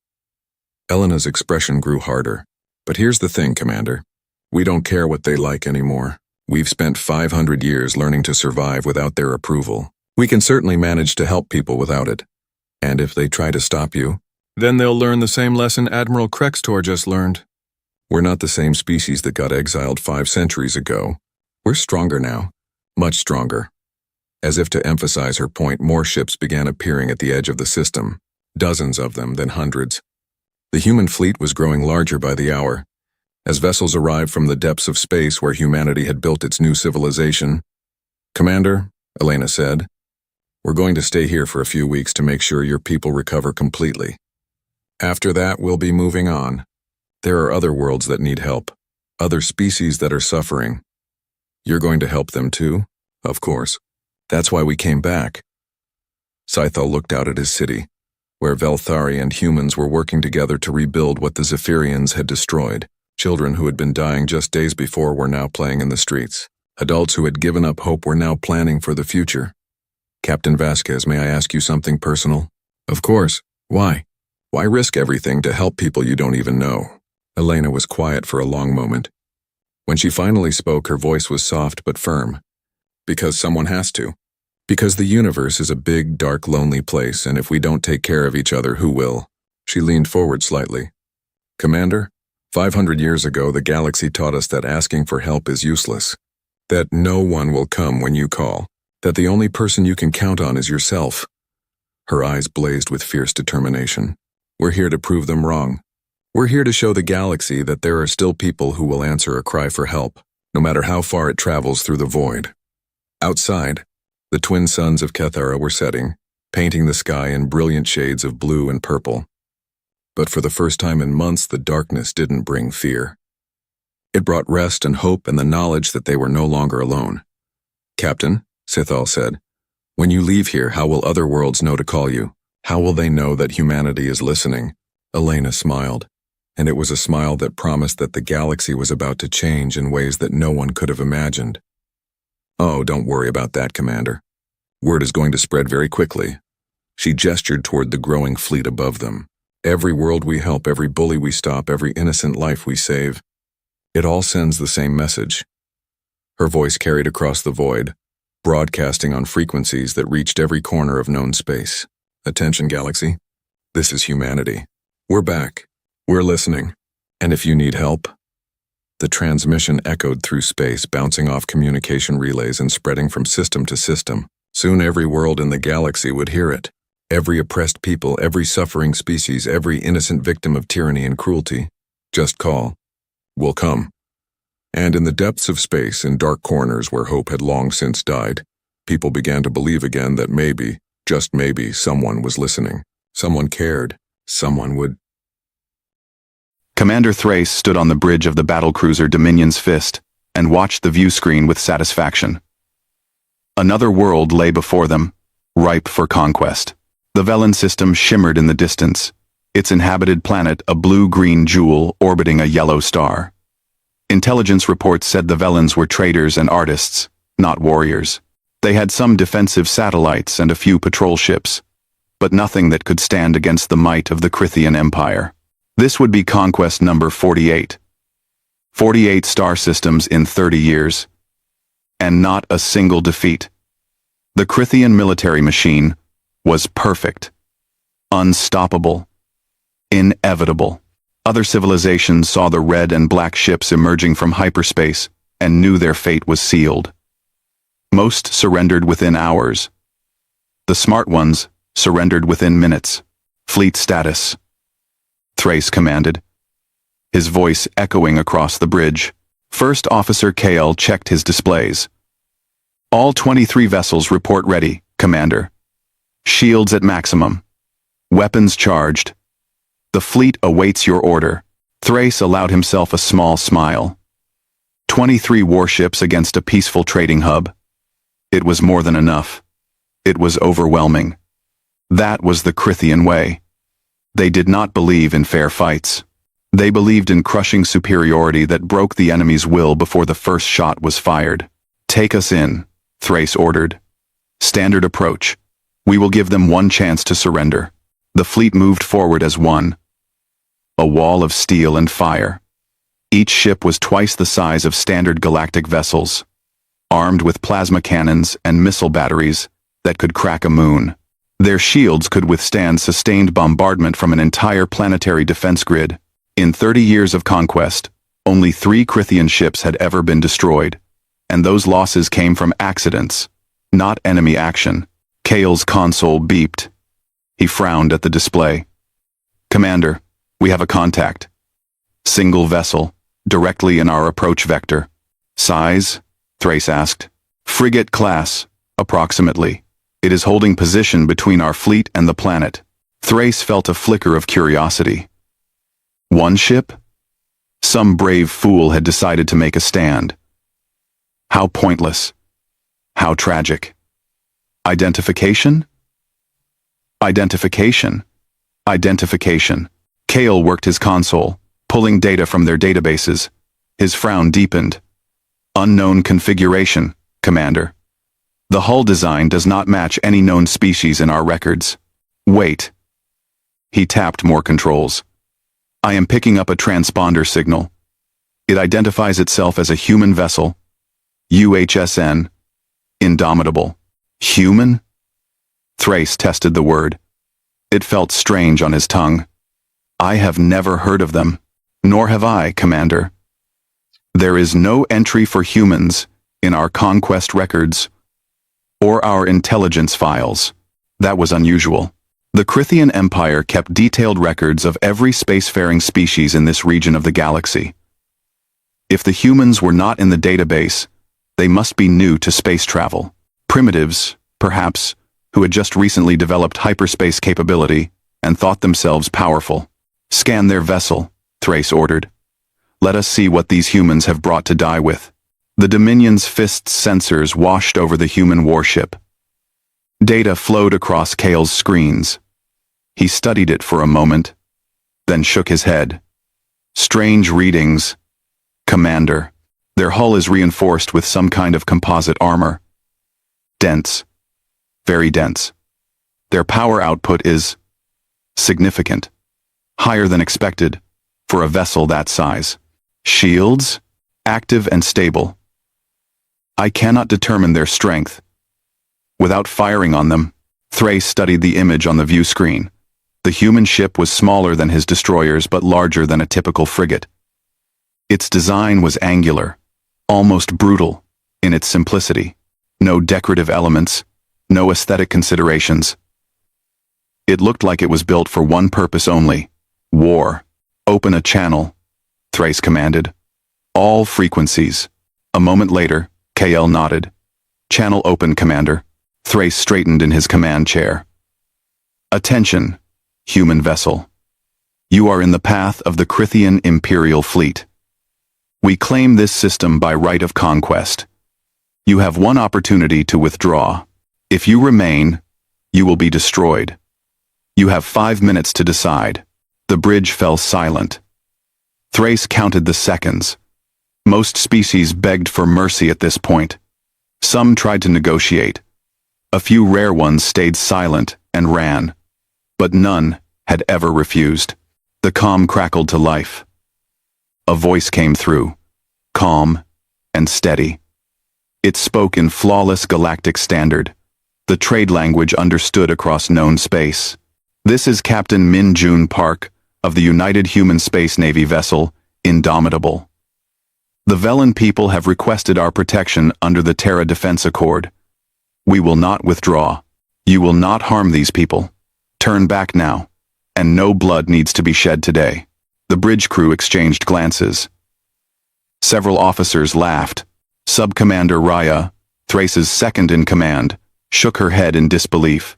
[SPEAKER 1] Elena's expression grew harder. But here's the thing, Commander. We don't care what they like anymore. We've spent 500 years learning to survive without their approval. We can certainly manage to help people without it. And if they try to stop you, then they'll learn the same lesson Admiral Krextor just learned. We're not the same species that got exiled 5 centuries ago. We're stronger now. Much stronger. As if to emphasize her point, more ships began appearing at the edge of the system. Dozens of them, then hundreds. The human fleet was growing larger by the hour. As vessels arrived from the depths of space where humanity had built its new civilization. Commander, Elena said, we're going to stay here for a few weeks to make sure your people recover completely. After that, we'll be moving on. There are other worlds that need help, other species that are suffering. You're going to help them too? Of course. That's why we came back. Scythal looked out at his city, where Velthari and humans were working together to rebuild what the Zephyrians had destroyed. Children who had been dying just days before were now playing in the streets. Adults who had given up hope were now planning for the future. Captain Vasquez, may I ask you something personal? Of course. Why? Why risk everything to help people you don't even know? Elena was quiet for a long moment. When she finally spoke, her voice was soft but firm. Because someone has to. Because the universe is a big, dark, lonely place, and if we don't take care of each other, who will? She leaned forward slightly. Commander, 500 years ago, the galaxy taught us that asking for help is useless. That no one will come when you call. That the only person you can count on is yourself. Her eyes blazed with fierce determination. We're here to prove them wrong. We're here to show the galaxy that there are still people who will answer a cry for help, no matter how far it travels through the void. Outside, the twin suns of Kethara were setting, painting the sky in brilliant shades of blue and purple. But for the first time in months, the darkness didn't bring fear. It brought rest and hope and the knowledge that they were no longer alone. Captain, Sithal said, when you leave here, how will other worlds know to call you? How will they know that humanity is listening? Elena smiled, and it was a smile that promised that the galaxy was about to change in ways that no one could have imagined. Oh, don't worry about that, Commander. Word is going to spread very quickly. She gestured toward the growing fleet above them. Every world we help, every bully we stop, every innocent life we save, it all sends the same message. Her voice carried across the void, broadcasting on frequencies that reached every corner of known space. Attention, galaxy. This is humanity. We're back. We're listening. And if you need help... The transmission echoed through space, bouncing off communication relays and spreading from system to system. Soon every world in the galaxy would hear it. Every oppressed people, every suffering species, every innocent victim of tyranny and cruelty. Just call. We'll come. And in the depths of space, in dark corners where hope had long since died, people began to believe again that maybe, just maybe, someone was listening. Someone cared. Someone would...
[SPEAKER 3] Commander Thrace stood on the bridge of the battlecruiser Dominion's Fist, and watched the view screen with satisfaction. Another world lay before them, ripe for conquest. The Velen system shimmered in the distance, its inhabited planet a blue-green jewel orbiting a yellow star. Intelligence reports said the Velens were traders and artists, not warriors. They had some defensive satellites and a few patrol ships, but nothing that could stand against the might of the Crithian Empire. This would be conquest number 48. 48 star systems in 30 years. And not a single defeat. The Crithian military machine was perfect. Unstoppable. Inevitable. Other civilizations saw the red and black ships emerging from hyperspace and knew their fate was sealed. Most surrendered within hours. The smart ones surrendered within minutes. Fleet status. Thrace commanded, his voice echoing across the bridge. First Officer KL checked his displays. All 23 vessels report ready, Commander. Shields at maximum. Weapons charged. The fleet awaits your order. Thrace allowed himself a small smile. 23 warships against a peaceful trading hub. It was more than enough. It was overwhelming. That was the Crithian way. They did not believe in fair fights. They believed in crushing superiority that broke the enemy's will before the first shot was fired. Take us in, Thrace ordered. Standard approach. We will give them one chance to surrender. The fleet moved forward as one. A wall of steel and fire. Each ship was twice the size of standard galactic vessels, armed with plasma cannons and missile batteries that could crack a moon. Their shields could withstand sustained bombardment from an entire planetary defense grid. In 30 years of conquest, only 3 Crithian ships had ever been destroyed, and those losses came from accidents, not enemy action. Kale's console beeped. He frowned at the display. Commander, we have a contact. Single vessel, directly in our approach vector. Size? Thrace asked. Frigate class, approximately. It is holding position between our fleet and the planet. Thrace felt a flicker of curiosity. One ship? Some brave fool had decided to make a stand. How pointless. How tragic. Identification? Identification. Identification. Kale worked his console, pulling data from their databases. His frown deepened. Unknown configuration, Commander. The hull design does not match any known species in our records. Wait. He tapped more controls. I am picking up a transponder signal. It identifies itself as a human vessel. UHSN. Indomitable. Human? Thrace tested the word. It felt strange on his tongue. I have never heard of them. Nor have I, Commander. There is no entry for humans in our conquest records or our intelligence files. That was unusual. The Crithian Empire kept detailed records of every spacefaring species in this region of the galaxy. If the humans were not in the database, they must be new to space travel. Primitives, perhaps, who had just recently developed hyperspace capability and thought themselves powerful. Scan their vessel, Thrace ordered. Let us see what these humans have brought to die with. The Dominion's fist's sensors washed over the human warship. Data flowed across Kale's screens. He studied it for a moment, then shook his head. Strange readings. Commander. Their hull is reinforced with some kind of composite armor. Dense. Very dense. Their power output is significant. Higher than expected for a vessel that size. Shields? Active and stable. I cannot determine their strength. Without firing on them, Thrace studied the image on the view screen. The human ship was smaller than his destroyers but larger than a typical frigate. Its design was angular, almost brutal, in its simplicity. No decorative elements, no aesthetic considerations. It looked like it was built for one purpose only: war. Open a channel, Thrace commanded. All frequencies. A moment later, KL nodded. Channel open, Commander. Thrace straightened in his command chair. Attention, human vessel. You are in the path of the Crithian Imperial Fleet. We claim this system by right of conquest. You have one opportunity to withdraw. If you remain, you will be destroyed. You have 5 minutes to decide. The bridge fell silent. Thrace counted the seconds. Most species begged for mercy at this point. Some tried to negotiate. A few rare ones stayed silent and ran. But none had ever refused. The calm crackled to life. A voice came through, calm and steady. It spoke in flawless galactic standard, the trade language understood across known space. This is Captain Min Jun Park of the United Human Space Navy vessel, Indomitable. The Velen people have requested our protection under the Terra Defense Accord. We will not withdraw. You will not harm these people. Turn back now, and no blood needs to be shed today. The bridge crew exchanged glances. Several officers laughed. Sub-Commander Raya, Thrace's second in command, shook her head in disbelief.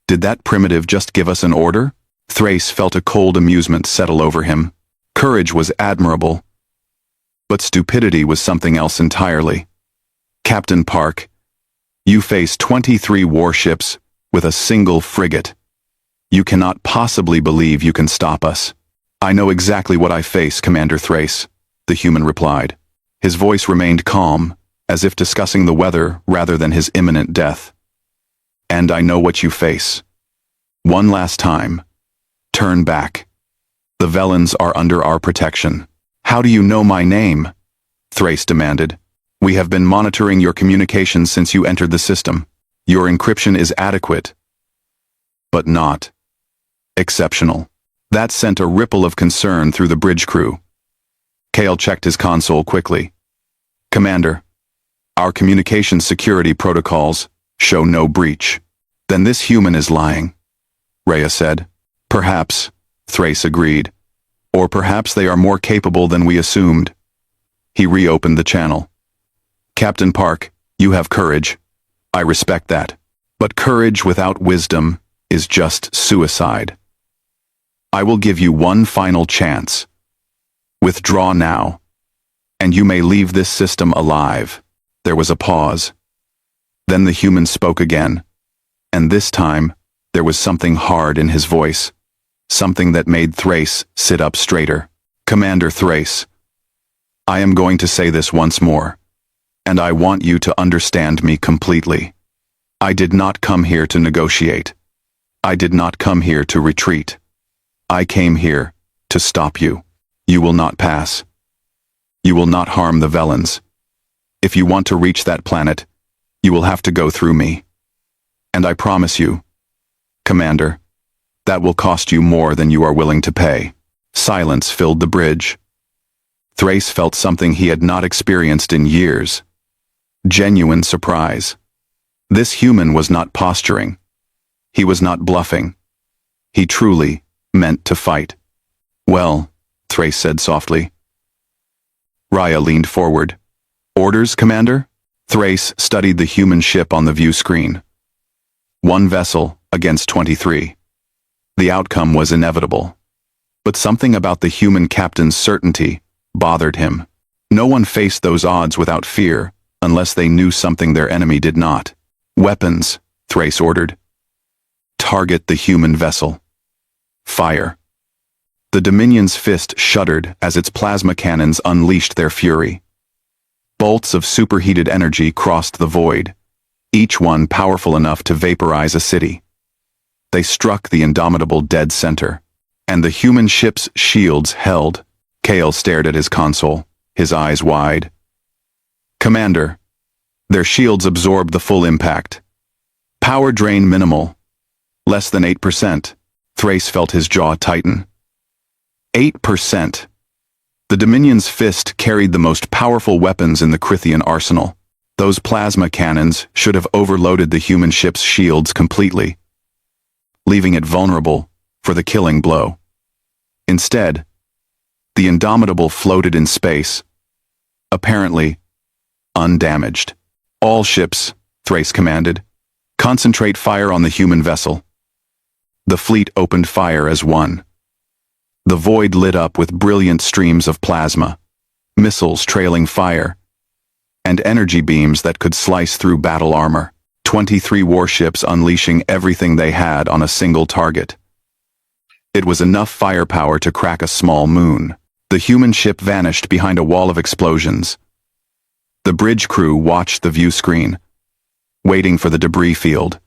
[SPEAKER 3] Did that primitive just give us an order? Thrace felt a cold amusement settle over him. Courage was admirable, but stupidity was something else entirely. Captain Park, you face 23 warships with a single frigate. You cannot possibly believe you can stop us. I know exactly what I face, Commander Thrace, the human replied. His voice remained calm, as if discussing the weather rather than his imminent death. And I know what you face. One last time. Turn back. The Velens are under our protection. How do you know my name? Thrace demanded. We have been monitoring your communications since you entered the system. Your encryption is adequate, but not exceptional. That sent a ripple of concern through the bridge crew. Kale checked his console quickly. Commander, our communication security protocols show no breach. Then this human is lying, Rhea said. Perhaps, Thrace agreed. Or perhaps they are more capable than we assumed. He reopened the channel. Captain Park, you have courage. I respect that. But courage without wisdom is just suicide. I will give you one final chance. Withdraw now, and you may leave this system alive. There was a pause. Then the human spoke again, and this time there was something hard in his voice, something that made Thrace sit up straighter. Commander Thrace, I am going to say this once more, and I want you to understand me completely. I did not come here to negotiate. I did not come here to retreat. I came here to stop you. You will not pass. You will not harm the Velens. If you want to reach that planet, you will have to go through me. And I promise you, Commander, that will cost you more than you are willing to pay. Silence filled the bridge. Thrace felt something he had not experienced in years. Genuine surprise. This human was not posturing. He was not bluffing. He truly meant to fight. Well, Thrace said softly. Raya leaned forward. Orders, Commander? Thrace studied the human ship on the view screen. One vessel against 23. The outcome was inevitable. But something about the human captain's certainty bothered him. No one faced those odds without fear, unless they knew something their enemy did not. Weapons, Thrace ordered. Target the human vessel. Fire. The Dominion's fist shuddered as its plasma cannons unleashed their fury. Bolts of superheated energy crossed the void, each one powerful enough to vaporize a city. They struck the Indomitable dead center, and the human ship's shields held. Kale stared at his console, his eyes wide. Commander, their shields absorbed the full impact. Power drain minimal. Less than 8%. Thrace felt his jaw tighten. 8%. The Dominion's fist carried the most powerful weapons in the Crithian arsenal. Those plasma cannons should have overloaded the human ship's shields completely, leaving it vulnerable for the killing blow. Instead, the Indomitable floated in space, apparently undamaged. All ships, Thrace commanded, concentrate fire on the human vessel. The fleet opened fire as one. The void lit up with brilliant streams of plasma. missiles trailing fire, and energy beams that could slice through battle armor. 23 warships unleashing everything they had on a single target. It was enough firepower to crack a small moon. The human ship vanished behind a wall of explosions. The bridge crew watched the view screen, waiting for the debris field,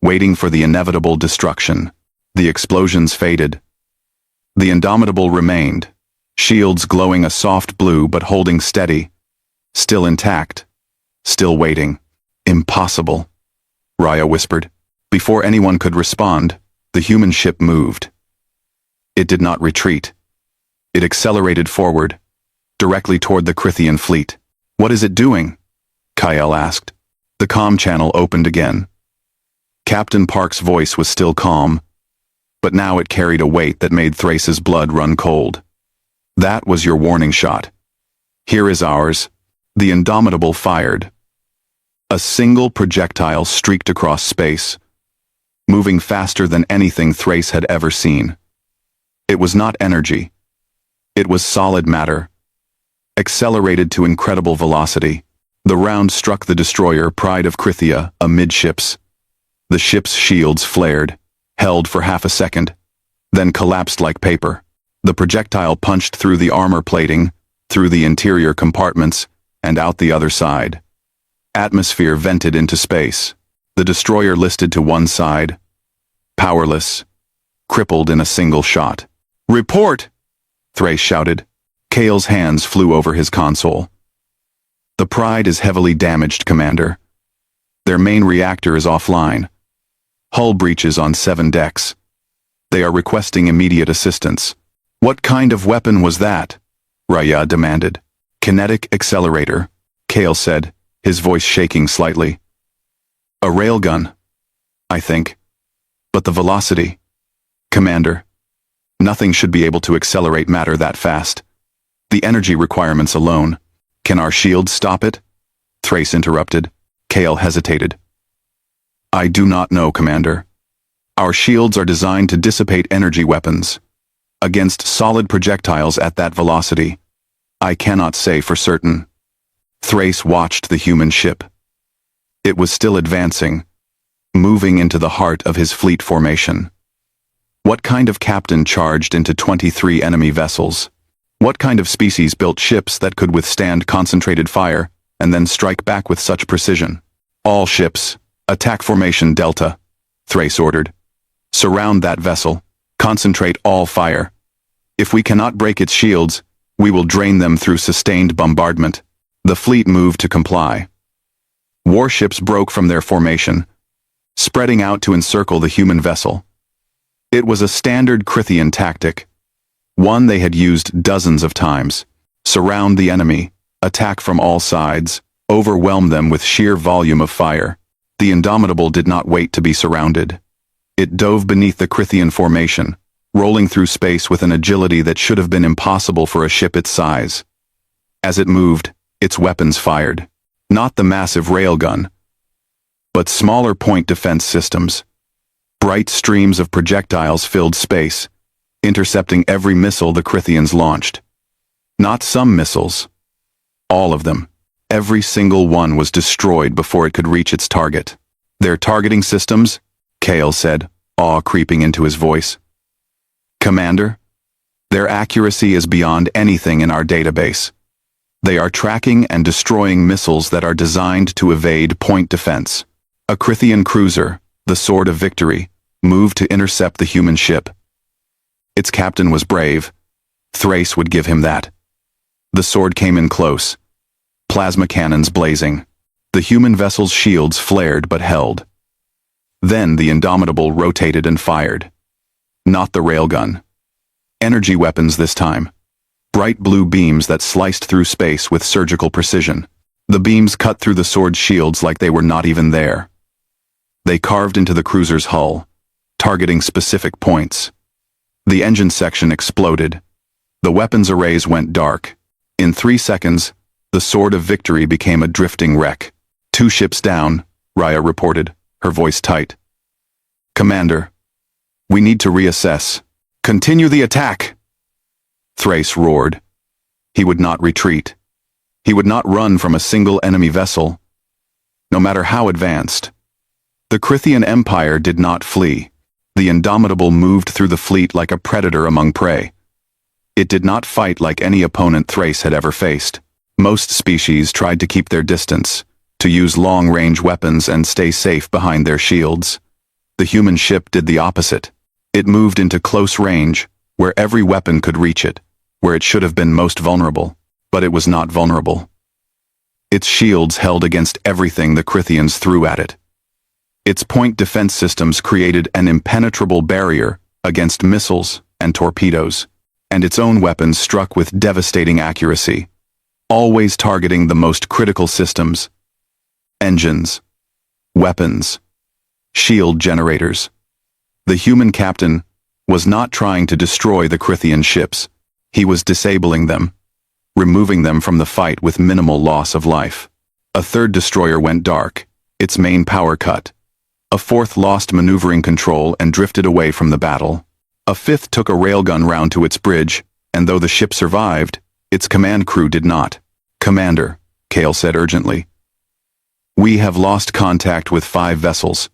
[SPEAKER 3] waiting for the inevitable destruction. The explosions faded. The Indomitable remained, shields glowing a soft blue but holding steady, still intact, still waiting. Impossible, Raya whispered. Before anyone could respond, the human ship moved. It did not retreat. It accelerated forward, directly toward the Crithian fleet. What is it doing? Kyle asked. The comm channel opened again. Captain Park's voice was still calm, but now it carried a weight that made Thrace's blood run cold. That was your warning shot. Here is ours. The Indomitable fired. A single projectile streaked across space, moving faster than anything Thrace had ever seen. It was not energy. It was solid matter, accelerated to incredible velocity. The round struck the destroyer Pride of Krithia amidships. The ship's shields flared, held for half a second, then collapsed like paper. The projectile punched through the armor plating, through the interior compartments, and out the other side. Atmosphere vented into space. The destroyer listed to one side, powerless, crippled in a single shot. "Report!" Thrace shouted. Kale's hands flew over his console. "The Pride is heavily damaged, Commander. Their main reactor is offline. Hull breaches on 7 decks. They are requesting immediate assistance." "What kind of weapon was that?" Raya demanded. "Kinetic accelerator," Kale said, his voice shaking slightly. "A railgun, I think. But the velocity. Commander, nothing should be able to accelerate matter that fast. The energy requirements alone. Can our shields stop it?" Thrace interrupted. Kale hesitated. "I do not know, Commander. Our shields are designed to dissipate energy weapons against solid projectiles at that velocity. I cannot say for certain." Thrace watched the human ship. It was still advancing, moving into the heart of his fleet formation. What kind of captain charged into 23 enemy vessels? What kind of species built ships that could withstand concentrated fire and then strike back with such precision? "All ships, attack formation Delta," Thrace ordered. "Surround that vessel. Concentrate all fire. If we cannot break its shields, we will drain them through sustained bombardment." The fleet moved to comply. Warships broke from their formation, spreading out to encircle the human vessel. It was a standard Crithian tactic, one they had used dozens of times. Surround the enemy, attack from all sides, overwhelm them with sheer volume of fire. The Indomitable did not wait to be surrounded. It dove beneath the Crithian formation, rolling through space with an agility that should have been impossible for a ship its size. As it moved, its weapons fired. Not the massive railgun, but smaller point defense systems. Bright streams of projectiles filled space, intercepting every missile the Crithians launched. Not some missiles. All of them. Every single one was destroyed before it could reach its target. "Their targeting systems?" Kale said, awe creeping into his voice. "Commander, their accuracy is beyond anything in our database. They are tracking and destroying missiles that are designed to evade point defense." A Crithian cruiser, the Sword of Victory, moved to intercept the human ship. Its captain was brave. Thrace would give him that. The sword came in close, plasma cannons blazing. The human vessel's shields flared but held. Then the Indomitable rotated and fired. Not the railgun. Energy weapons this time. Bright blue beams that sliced through space with surgical precision. The beams cut through the sword's shields like they were not even there. They carved into the cruiser's hull, targeting specific points. The engine section exploded. The weapons arrays went dark. In 3 seconds, the Sword of Victory became a drifting wreck. 2 ships down, Raya reported, her voice tight. "Commander, we need to reassess. Continue the attack!" Thrace roared. He would not retreat. He would not run from a single enemy vessel, no matter how advanced. The Crithian Empire did not flee. The Indomitable moved through the fleet like a predator among prey. It did not fight like any opponent Thrace had ever faced. Most species tried to keep their distance, to use long-range weapons and stay safe behind their shields. The human ship did the opposite. It moved into close range, where every weapon could reach it, where it should have been most vulnerable, but it was not vulnerable. Its shields held against everything the Crithians threw at it. Its point defense systems created an impenetrable barrier against missiles and torpedoes, and its own weapons struck with devastating accuracy, always targeting the most critical systems: engines, weapons, shield generators. The human captain was not trying to destroy the Crithian ships. He was disabling them, removing them from the fight with minimal loss of life. A third destroyer went dark, its main power cut. A fourth lost maneuvering control and drifted away from the battle. A fifth took a railgun round to its bridge, and though the ship survived, its command crew did not. "Commander," Kale said urgently, "we have lost contact with 5 vessels.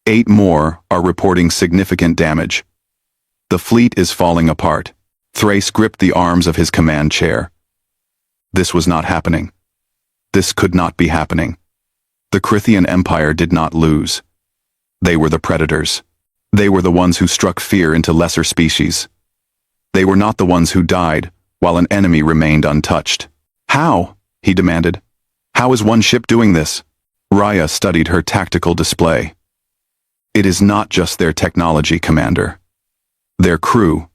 [SPEAKER 3] 8 more are reporting significant damage. The fleet is falling apart." Thrace gripped the arms of his command chair. This was not happening. This could not be happening. The Crithian Empire did not lose. They were the predators. They were the ones who struck fear into lesser species. They were not the ones who died, while an enemy remained untouched. "How?" he demanded. "How is one ship doing this?" Raya studied her tactical display. "It is not just their technology, Commander. Their crew,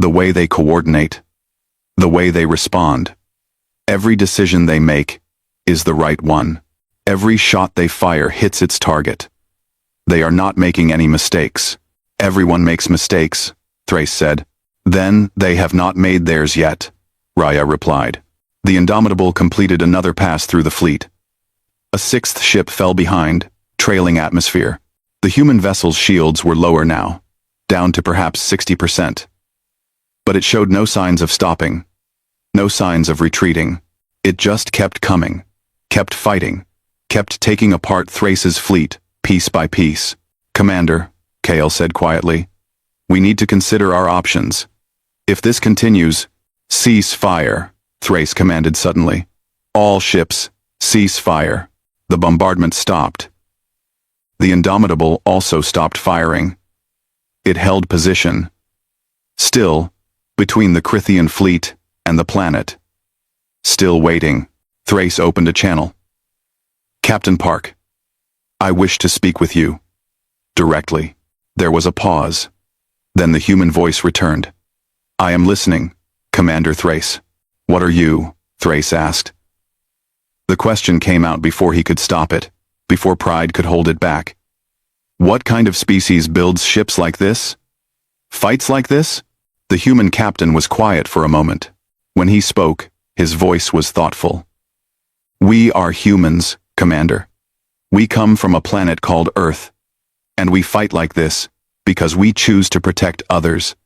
[SPEAKER 3] the way they coordinate, the way they respond. Every decision they make is the right one. Every shot they fire hits its target. They are not making any mistakes." "Everyone makes mistakes," Thrace said. "Then they have not made theirs yet," Raya replied. The Indomitable completed another pass through the fleet. A 6th ship fell behind, trailing atmosphere. The human vessel's shields were lower now, down to perhaps 60%. But it showed no signs of stopping, no signs of retreating. It just kept coming, kept fighting, kept taking apart Thrace's fleet, piece by piece. "Commander," Kale said quietly, "we need to consider our options. If this continues..." "Cease fire," Thrace commanded suddenly. "All ships, cease fire." The bombardment stopped. The Indomitable also stopped firing. It held position, still, between the Crithian fleet and the planet. Still waiting. Thrace opened a channel. "Captain Park, I wish to speak with you. Directly." There was a pause. Then the human voice returned. "I am listening, Commander Thrace." "What are you?" Thrace asked. The question came out before he could stop it, before pride could hold it back. "What kind of species builds ships like this? Fights like this?" The human captain was quiet for a moment. When he spoke, his voice was thoughtful. "We are humans, Commander. We come from a planet called Earth, and we fight like this because we choose to protect others.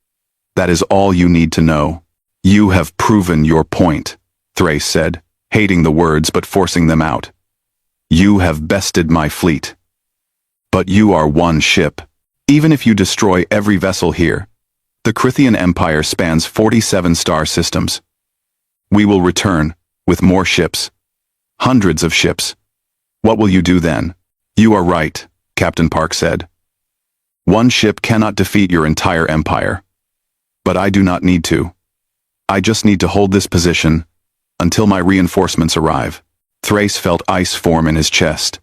[SPEAKER 3] That is all you need to know." "You have proven your point," Thrace said, hating the words but forcing them out. "You have bested my fleet. But you are one ship. Even if you destroy every vessel here, the Crithian Empire spans 47 star systems. We will return, with more ships. Hundreds of ships. What will you do then?" "You are right," Captain Park said. "One ship cannot defeat your entire empire. But I do not need to. I just need to hold this position until my reinforcements arrive." Thrace felt ice form in his chest.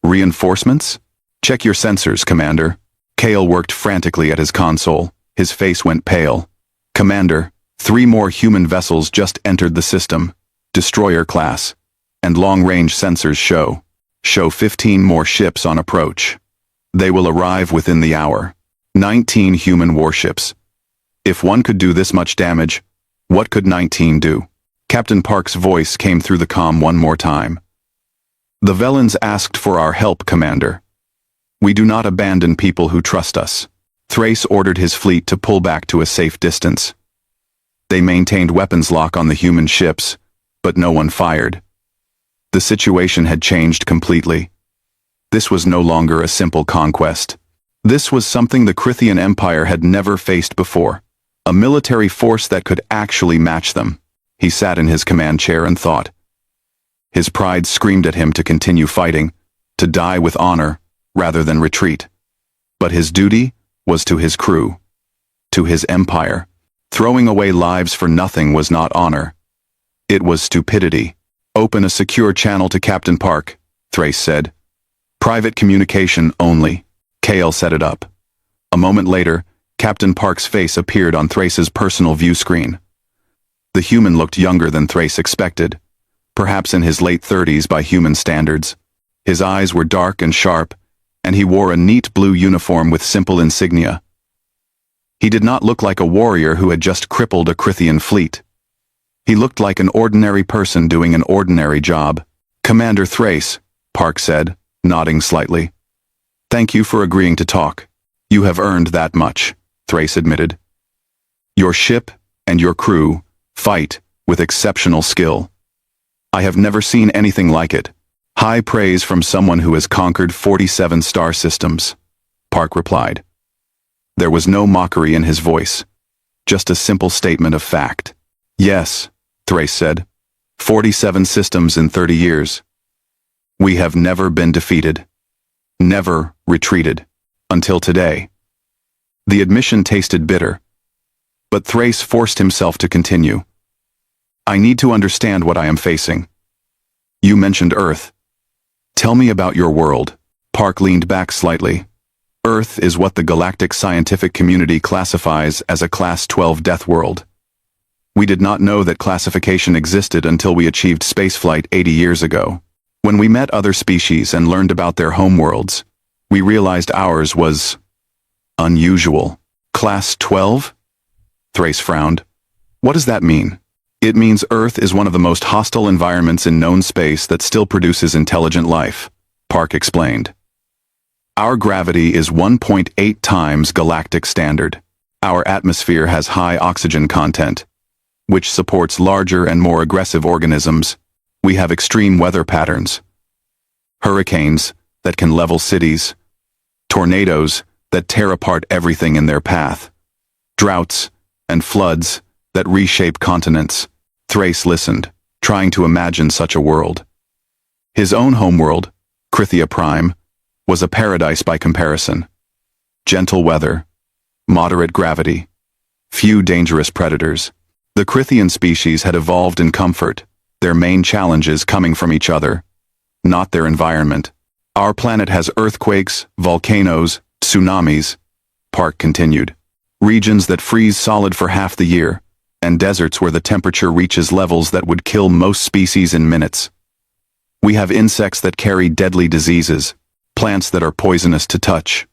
[SPEAKER 3] "Reinforcements? Check your sensors, Commander." Kale worked frantically at his console. His face went pale. "Commander, 3 more human vessels just entered the system, destroyer class, and long-range sensors show 15 more ships on approach. They will arrive within the hour. 19 human warships. If one could do this much damage, what could 19 do?" Captain Park's voice came through the comm one more time. "The Velans asked for our help, Commander. We do not abandon people who trust us." Thrace ordered his fleet to pull back to a safe distance. They maintained weapons lock on the human ships, but no one fired. The situation had changed completely. This was no longer a simple conquest. This was something the Crithian Empire had never faced before, a military force that could actually match them. He sat in his command chair and thought. His pride screamed at him to continue fighting, to die with honor rather than retreat. But his duty was to his crew, to his empire. Throwing away lives for nothing was not honor. It was stupidity. Open a secure channel to Captain Park, Thrace said. Private communication only. Kale set it up. A moment later, Captain Park's face appeared on Thrace's personal view screen. The human looked younger than Thrace expected, perhaps in his late 30s by human standards. His eyes were dark and sharp, and he wore a neat blue uniform with simple insignia. He did not look like a warrior who had just crippled a Crithian fleet. He looked like an ordinary person doing an ordinary job. Commander Thrace, Park said, nodding slightly. Thank you for agreeing to talk. You have earned that much, Thrace admitted. Your ship and your crew fight with exceptional skill. I have never seen anything like it. High praise from someone who has conquered 47 star systems, Park replied. There was no mockery in his voice, just a simple statement of fact. Yes, Thrace said. 47 systems in 30 years. We have never been defeated. Never retreated. Until today. The admission tasted bitter. But Thrace forced himself to continue. I need to understand what I am facing. You mentioned Earth. Tell me about your world. Park leaned back slightly. Earth is what the galactic scientific community classifies as a Class 12 death world. We did not know that classification existed until we achieved spaceflight 80 years ago. When we met other species and learned about their homeworlds, we realized ours was unusual. Class 12? Thrace frowned. What does that mean? It means Earth is one of the most hostile environments in known space that still produces intelligent life, Park explained. Our gravity is 1.8 times galactic standard. Our atmosphere has high oxygen content, which supports larger and more aggressive organisms. We have extreme weather patterns. Hurricanes that can level cities. Tornadoes that tear apart everything in their path. Droughts and floods that reshape continents. Thrace listened, trying to imagine such a world. His own homeworld, Crythia Prime, was a paradise by comparison. Gentle weather, moderate gravity, few dangerous predators. The Crythian species had evolved in comfort, their main challenges coming from each other, not their environment. Our planet has earthquakes, volcanoes, tsunamis, Park continued. Regions that freeze solid for half the year, and deserts where the temperature reaches levels that would kill most species in minutes. We have insects that carry deadly diseases, plants that are poisonous to touch,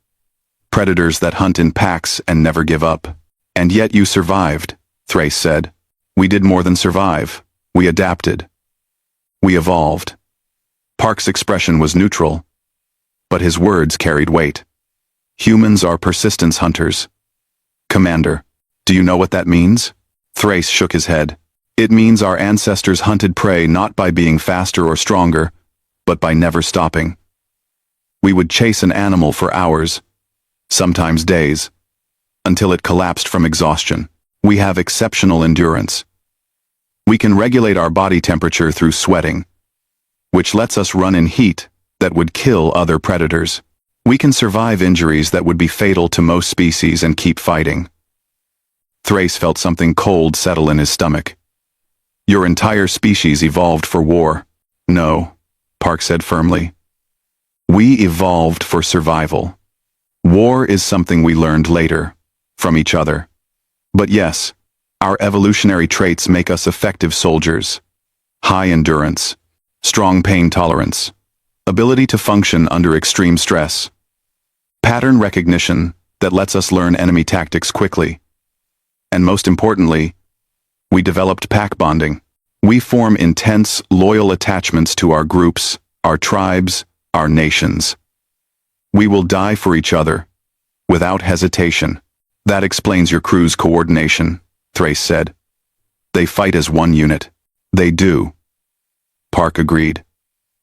[SPEAKER 3] predators that hunt in packs and never give up. And yet you survived, Thrace said. We did more than survive. We adapted. We evolved. Park's expression was neutral, but his words carried weight. Humans are persistence hunters. Commander, do you know what that means? Thrace shook his head. It means our ancestors hunted prey not by being faster or stronger, but by never stopping. We would chase an animal for hours, sometimes days, until it collapsed from exhaustion. We have exceptional endurance. We can regulate our body temperature through sweating, which lets us run in heat that would kill other predators. We can survive injuries that would be fatal to most species and keep fighting. Thrace felt something cold settle in his stomach. Your entire species evolved for war. No, Park said firmly. We evolved for survival. War is something we learned later, from each other. But yes, our evolutionary traits make us effective soldiers. High endurance, strong pain tolerance, ability to function under extreme stress, pattern recognition that lets us learn enemy tactics quickly. And most importantly, we developed pack bonding. We form intense, loyal attachments to our groups, our tribes, our nations. We will die for each other, without hesitation. That explains your crew's coordination, Thrace said. They fight as one unit. They do. Park agreed.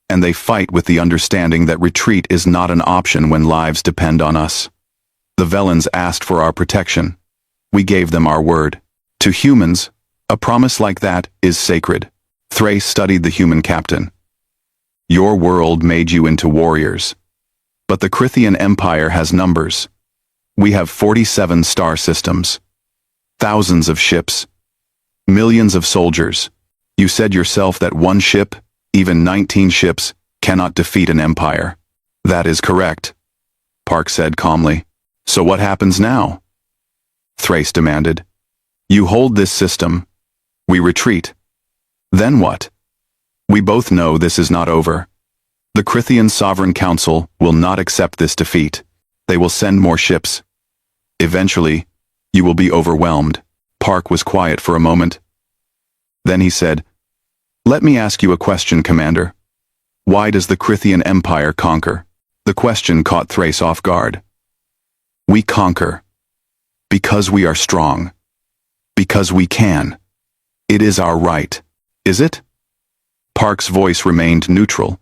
[SPEAKER 3] And they fight with the understanding that retreat is not an option when lives depend on us. The Velans asked for our protection. We gave them our word. To humans, a promise like that is sacred. Thrace studied the human captain. Your world made you into warriors. But the Crithian Empire has numbers. We have 47 star systems. Thousands of ships. Millions of soldiers. You said yourself that one ship, even 19 ships, cannot defeat an empire. That is correct, Park said calmly. So what happens now? Thrace demanded. You hold this system. We retreat. Then what? We both know this is not over. The Crithian Sovereign Council will not accept this defeat. They will send more ships. Eventually, you will be overwhelmed. Park was quiet for a moment. Then he said, Let me ask you a question, Commander. Why does the Crithian Empire conquer? The question caught Thrace off guard. We conquer. Because we are strong. Because we can. It is our right. Is it? Park's voice remained neutral,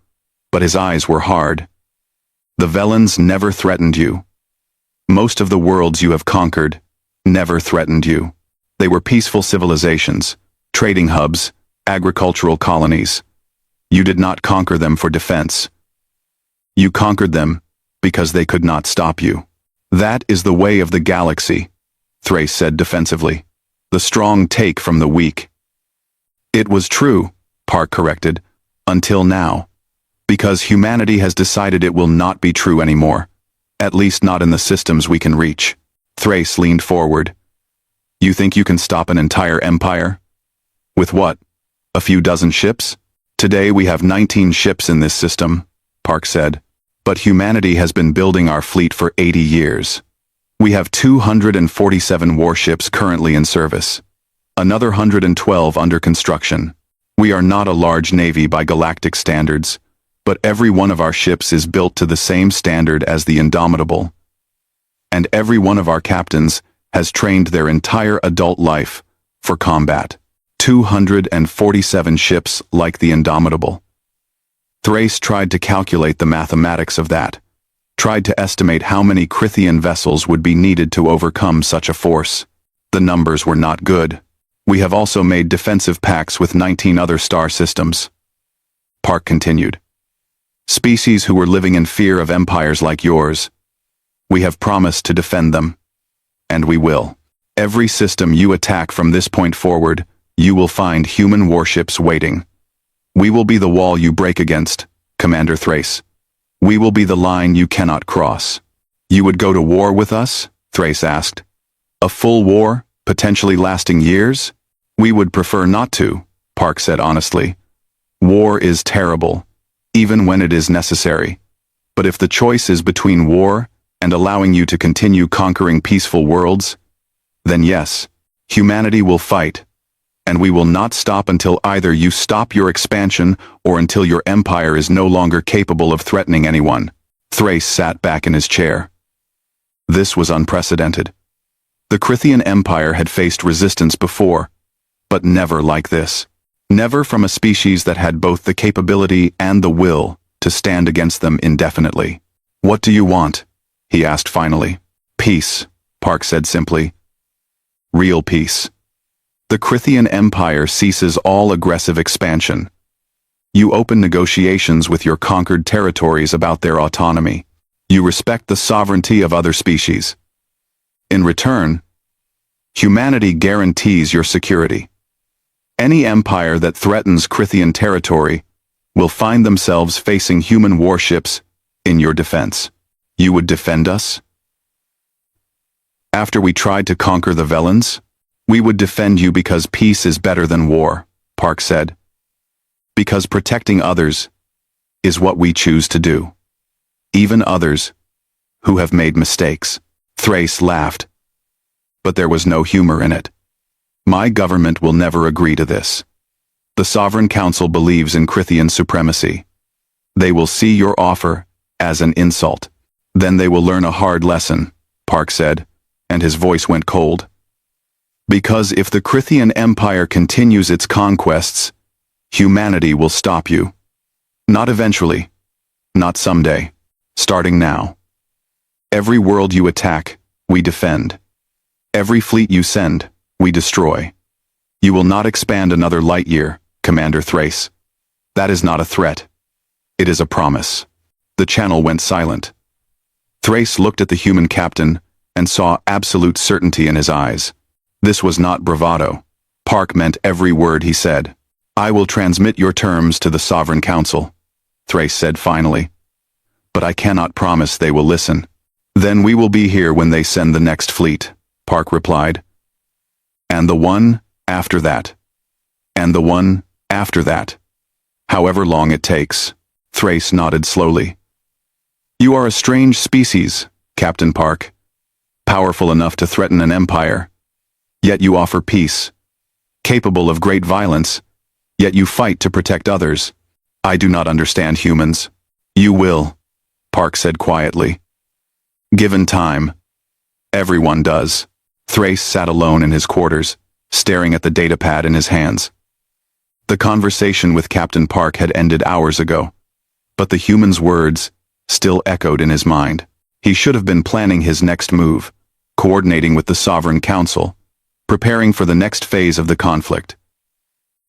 [SPEAKER 3] but his eyes were hard. The Velans never threatened you. Most of the worlds you have conquered never threatened you. They were peaceful civilizations, trading hubs, agricultural colonies. You did not conquer them for defense. You conquered them because they could not stop you. That is the way of the galaxy, Thrace said defensively. The strong take from the weak. It was true, Park corrected, until now. Because humanity has decided it will not be true anymore. At least not in the systems we can reach. Thrace leaned forward. You think you can stop an entire empire? With what? A few dozen ships? Today we have 19 ships in this system, Park said. But humanity has been building our fleet for 80 years. We have 247 warships currently in service. Another 112 under construction. We are not a large navy by galactic standards, but every one of our ships is built to the same standard as the Indomitable. And every one of our captains has trained their entire adult life for combat. 247 ships like the Indomitable. Thrace tried to calculate the mathematics of that, tried to estimate how many Crithian vessels would be needed to overcome such a force. The numbers were not good. We have also made defensive pacts with 19 other star systems. Park continued. Species who were living in fear of empires like yours. We have promised to defend them. And we will. Every system you attack from this point forward, you will find human warships waiting. We will be the wall you break against, Commander Thrace. We will be the line you cannot cross. You would go to war with us? Thrace asked. A full war, potentially lasting years? We would prefer not to, Park said honestly. War is terrible, even when it is necessary. But if the choice is between war and allowing you to continue conquering peaceful worlds, then yes, humanity will fight. And we will not stop until either you stop your expansion or until your empire is no longer capable of threatening anyone. Thrace sat back in his chair. This was unprecedented. The Crithian Empire had faced resistance before, but never like this. Never from a species that had both the capability and the will to stand against them indefinitely. What do you want? He asked finally. Peace, Park said simply. Real peace. The Crithian Empire ceases all aggressive expansion. You open negotiations with your conquered territories about their autonomy. You respect the sovereignty of other species. In return, humanity guarantees your security. Any empire that threatens Crithian territory will find themselves facing human warships in your defense. You would defend us? After we tried to conquer the Velans, we would defend you because peace is better than war, Park said. Because protecting others is what we choose to do. Even others who have made mistakes. Thrace laughed. But there was no humor in it. My government will never agree to this. The Sovereign Council believes in Crithian supremacy. They will see your offer as an insult. Then they will learn a hard lesson, Park said, and his voice went cold. Because if the Crithian Empire continues its conquests, humanity will stop you. Not eventually. Not someday. Starting now. Every world you attack, we defend. Every fleet you send, we destroy. You will not expand another light year, Commander Thrace. That is not a threat. It is a promise. The channel went silent. Thrace looked at the human captain and saw absolute certainty in his eyes. This was not bravado. Park meant every word he said. I will transmit your terms to the Sovereign Council, Thrace said finally. But I cannot promise they will listen. Then we will be here when they send the next fleet, Park replied. And the one after that. And the one after that. However long it takes. Thrace nodded slowly. You are a strange species, Captain Park. Powerful enough to threaten an empire. Yet you offer peace. Capable of great violence, yet you fight to protect others. I do not understand humans. You will, Park said quietly. Given time. Everyone does. Thrace sat alone in his quarters, staring at the datapad in his hands. The conversation with Captain Park had ended hours ago, but the human's words still echoed in his mind. He should have been planning his next move, coordinating with the Sovereign Council, preparing for the next phase of the conflict.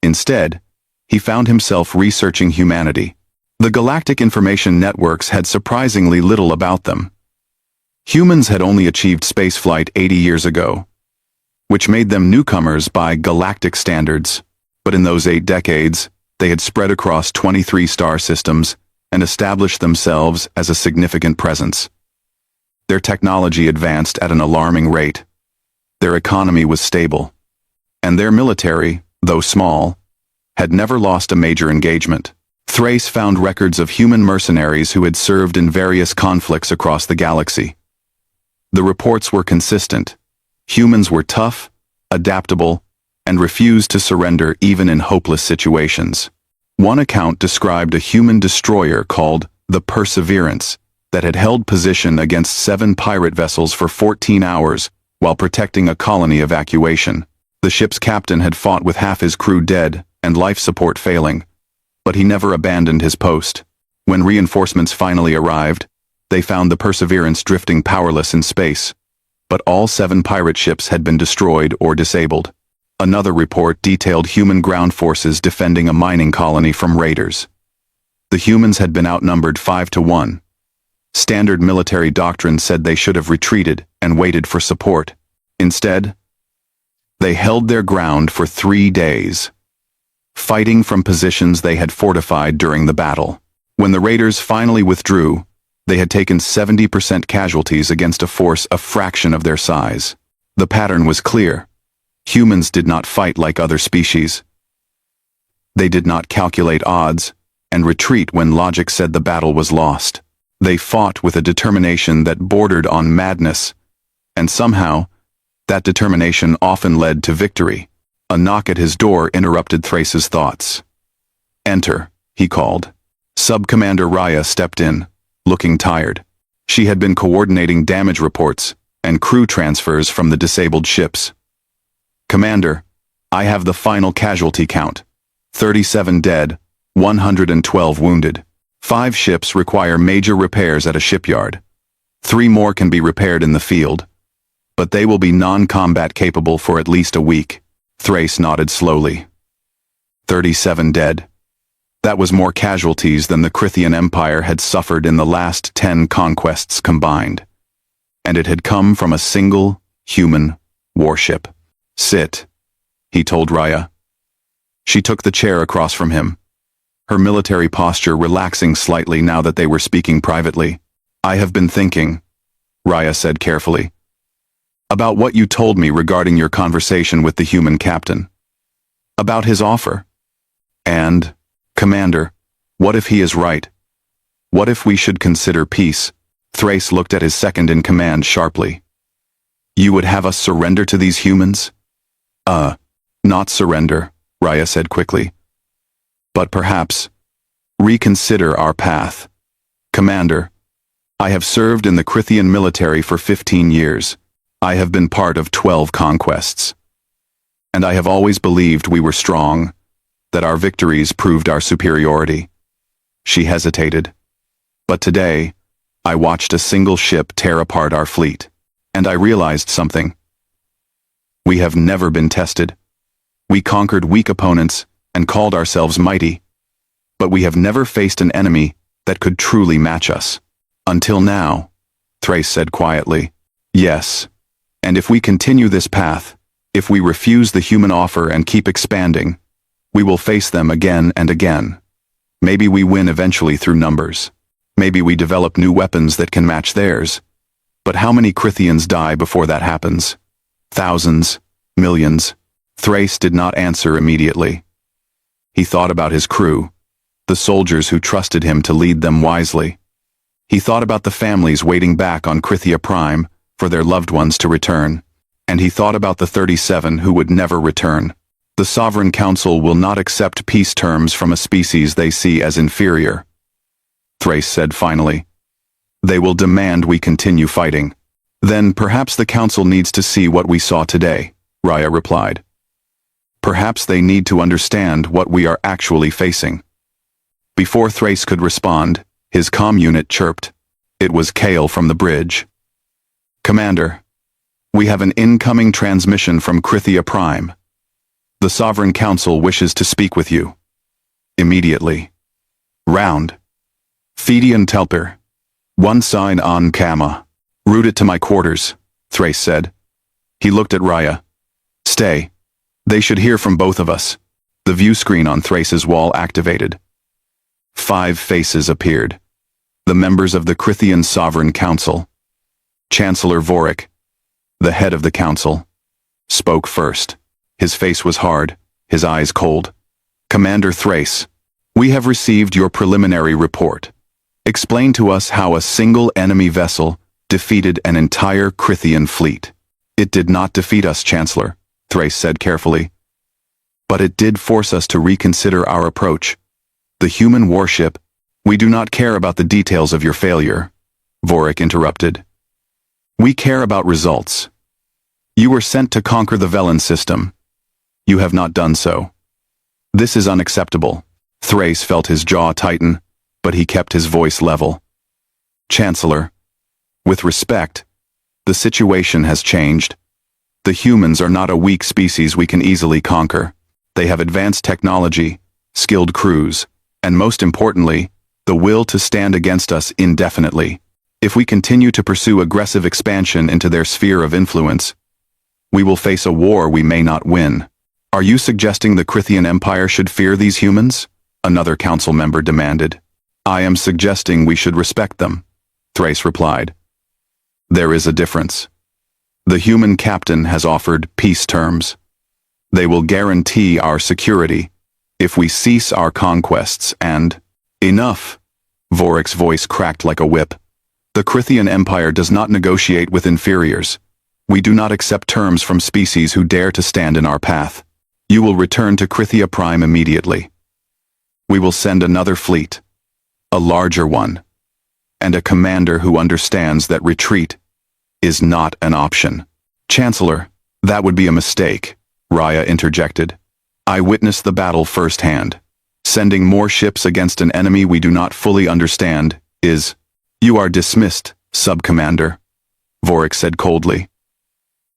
[SPEAKER 3] Instead, he found himself researching humanity. The galactic information networks had surprisingly little about them. Humans had only achieved spaceflight 80 years ago, which made them newcomers by galactic standards. But in those 8 decades, they had spread across 23 star systems and established themselves as a significant presence. Their technology advanced at an alarming rate. Their economy was stable, and their military, though small, had never lost a major engagement. Thrace found records of human mercenaries who had served in various conflicts across the galaxy. The reports were consistent. Humans were tough, adaptable, and refused to surrender even in hopeless situations. One account described a human destroyer called the Perseverance that had held position against 7 pirate vessels for 14 hours while protecting a colony evacuation. The ship's captain had fought with half his crew dead and life support failing, but he never abandoned his post. When reinforcements finally arrived, they found the Perseverance drifting powerless in space, but all 7 pirate ships had been destroyed or disabled. Another report detailed human ground forces defending a mining colony from raiders. The humans had been outnumbered 5-1. Standard military doctrine said they should have retreated and waited for support. Instead, they held their ground for 3 days, fighting from positions they had fortified during the battle. When the raiders finally withdrew, they had taken 70% casualties against a force a fraction of their size. The pattern was clear. Humans did not fight like other species. They did not calculate odds and retreat when logic said the battle was lost. They fought with a determination that bordered on madness, and somehow, that determination often led to victory. A knock at his door interrupted Thrace's thoughts. Enter, he called. Sub-Commander Raya stepped in, looking tired. She had been coordinating damage reports and crew transfers from the disabled ships. Commander, I have the final casualty count. 37 dead, 112 wounded. 5 ships require major repairs at a shipyard. 3 more can be repaired in the field, but they will be non-combat capable for at least a week. Thrace nodded slowly. 37 dead. That was more casualties than the Crithian Empire had suffered in the last 10 conquests combined. And it had come from a single, human warship. Sit, he told Raya. She took the chair across from him, her military posture relaxing slightly now that they were speaking privately. I have been thinking, Raya said carefully, about what you told me regarding your conversation with the human captain. About his offer. And, Commander, what if he is right? What if we should consider peace? Thrace looked at his second-in-command sharply. You would have us surrender to these humans? Not surrender, Raya said quickly. But perhaps, reconsider our path. Commander, I have served in the Crithian military for 15 years. I have been part of 12 conquests. and I have always believed we were strong, that our victories proved our superiority. She hesitated. But today, I watched a single ship tear apart our fleet, and I realized something. We have never been tested. We conquered weak opponents and called ourselves mighty, but we have never faced an enemy that could truly match us. Until now, Thrace said quietly. Yes, and if we continue this path, if we refuse the human offer and keep expanding, we will face them again and again. Maybe we win eventually through numbers. Maybe we develop new weapons that can match theirs. But how many Crithians die before that happens? Thousands? Millions? Thrace did not answer immediately. He thought about his crew, the soldiers who trusted him to lead them wisely. He thought about the families waiting back on Krithia Prime for their loved ones to return. And he thought about the 37 who would never return. The Sovereign Council will not accept peace terms from a species they see as inferior, Thrace said finally. They will demand we continue fighting. Then perhaps the Council needs to see what we saw today, Raya replied. Perhaps they need to understand what we are actually facing. Before Thrace could respond, his comm unit chirped. It was Kale from the bridge. Commander, we have an incoming transmission from Krithia Prime. The Sovereign Council wishes to speak with you. Immediately. Round. Fedian Telper. One sign on Kama. Route it to my quarters, Thrace said. He looked at Raya. Stay. They should hear from both of us. The view screen on Thrace's wall activated. 5 faces appeared. The members of the Krithian Sovereign Council. Chancellor Vorik, the head of the council, spoke first. His face was hard, his eyes cold. Commander Thrace, we have received your preliminary report. Explain to us how a single enemy vessel defeated an entire Krithian fleet. It did not defeat us, Chancellor, Thrace said carefully. But it did force us to reconsider our approach. The human warship, we do not care about the details of your failure, Vorik interrupted. We care about results. You were sent to conquer the Velen system. You have not done so. This is unacceptable. Thrace felt his jaw tighten, but he kept his voice level. Chancellor, with respect, the situation has changed. The humans are not a weak species we can easily conquer. They have advanced technology, skilled crews, and most importantly, the will to stand against us indefinitely. If we continue to pursue aggressive expansion into their sphere of influence, we will face a war we may not win. Are you suggesting the Krithian Empire should fear these humans? Another council member demanded. I am suggesting we should respect them, Thrace replied. There is a difference. The human captain has offered peace terms. They will guarantee our security if we cease our conquests and— Enough! Vorik's voice cracked like a whip. The Krithian Empire does not negotiate with inferiors. We do not accept terms from species who dare to stand in our path. You will return to Krithia Prime immediately. We will send another fleet, a larger one, and a commander who understands that retreat is not an option. Chancellor, that would be a mistake, Raya interjected. I witnessed the battle firsthand. Sending more ships against an enemy we do not fully understand is— You are dismissed, Sub-Commander, Vorik said coldly.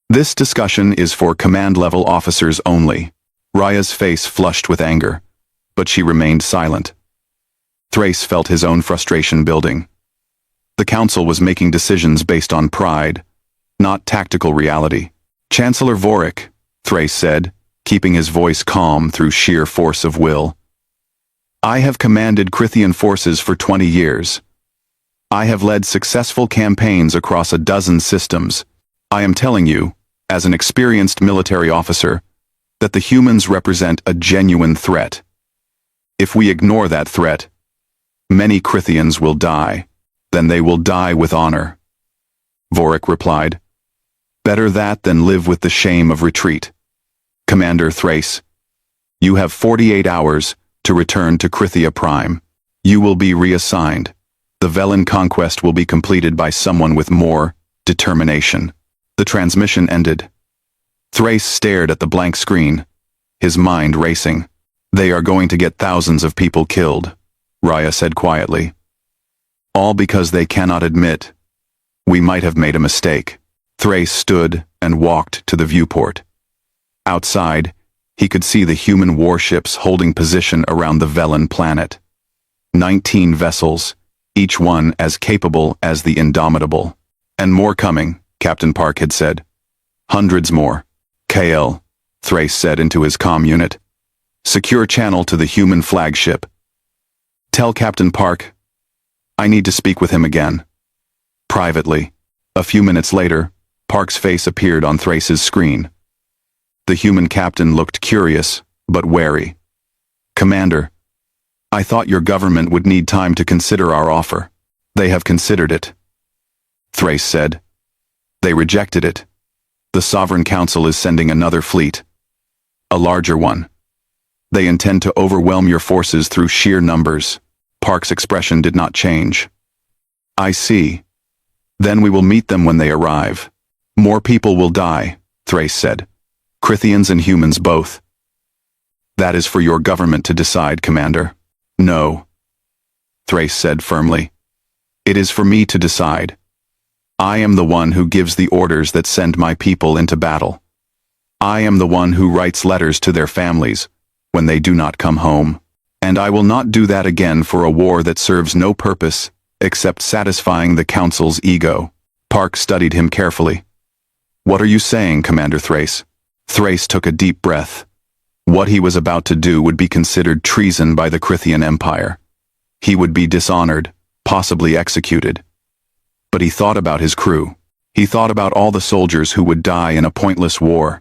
[SPEAKER 3] This discussion is for command-level officers only. Raya's face flushed with anger, but she remained silent. Thrace felt his own frustration building. The council was making decisions based on pride, not tactical reality. Chancellor Vorik, Thrace said, keeping his voice calm through sheer force of will. I have commanded Krithian forces for 20 years. I have led successful campaigns across a dozen systems. I am telling you, as an experienced military officer, that the humans represent a genuine threat. If we ignore that threat, many Krithians will die. Then they will die with honor. Vorik replied. Better that than live with the shame of retreat. Commander Thrace, you have 48 hours to return to Krithia Prime. You will be reassigned. The Velen conquest will be completed by someone with more determination. The transmission ended. Thrace stared at the blank screen, his mind racing. They are going to get thousands of people killed, Raya said quietly. All because they cannot admit we might have made a mistake. Thrace stood and walked to the viewport. Outside, he could see the human warships holding position around the Velen planet. 19 vessels, each one as capable as the Indomitable. And more coming, Captain Park had said. Hundreds more. KL, Thrace said into his comm unit. Secure channel to the human flagship. Tell Captain Park I need to speak with him again. Privately. A few minutes later, Park's face appeared on Thrace's screen. The human captain looked curious, but wary. Commander, I thought your government would need time to consider our offer. They have considered it. Thrace said. They rejected it. The Sovereign Council is sending another fleet. A larger one. They intend to overwhelm your forces through sheer numbers. Park's expression did not change. I see. Then we will meet them when they arrive. More people will die, Thrace said. Crithians and humans both. That is for your government to decide, Commander. No. Thrace said firmly. It is for me to decide. I am the one who gives the orders that send my people into battle. I am the one who writes letters to their families when they do not come home. And I will not do that again for a war that serves no purpose except satisfying the Council's ego. Park studied him carefully. What are you saying, Commander Thrace? Thrace took a deep breath. What he was about to do would be considered treason by the Crithian Empire. He would be dishonored, possibly executed. But he thought about his crew. He thought about all the soldiers who would die in a pointless war.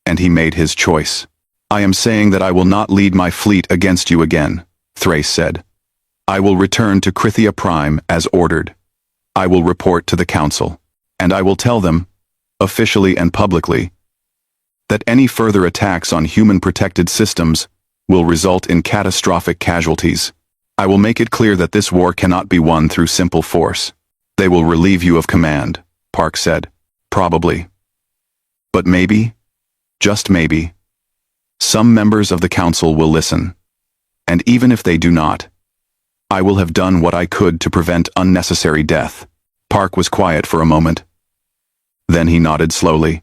[SPEAKER 3] And he made his choice. I am saying that I will not lead my fleet against you again, Thrace said. I will return to Krithia Prime as ordered. I will report to the Council. And I will tell them, officially and publicly, that any further attacks on human-protected systems will result in catastrophic casualties. I will make it clear that this war cannot be won through simple force. They will relieve you of command, Park said. Probably. But maybe, just maybe, some members of the Council will listen. And even if they do not, I will have done what I could to prevent unnecessary death. Park was quiet for a moment. Then he nodded slowly.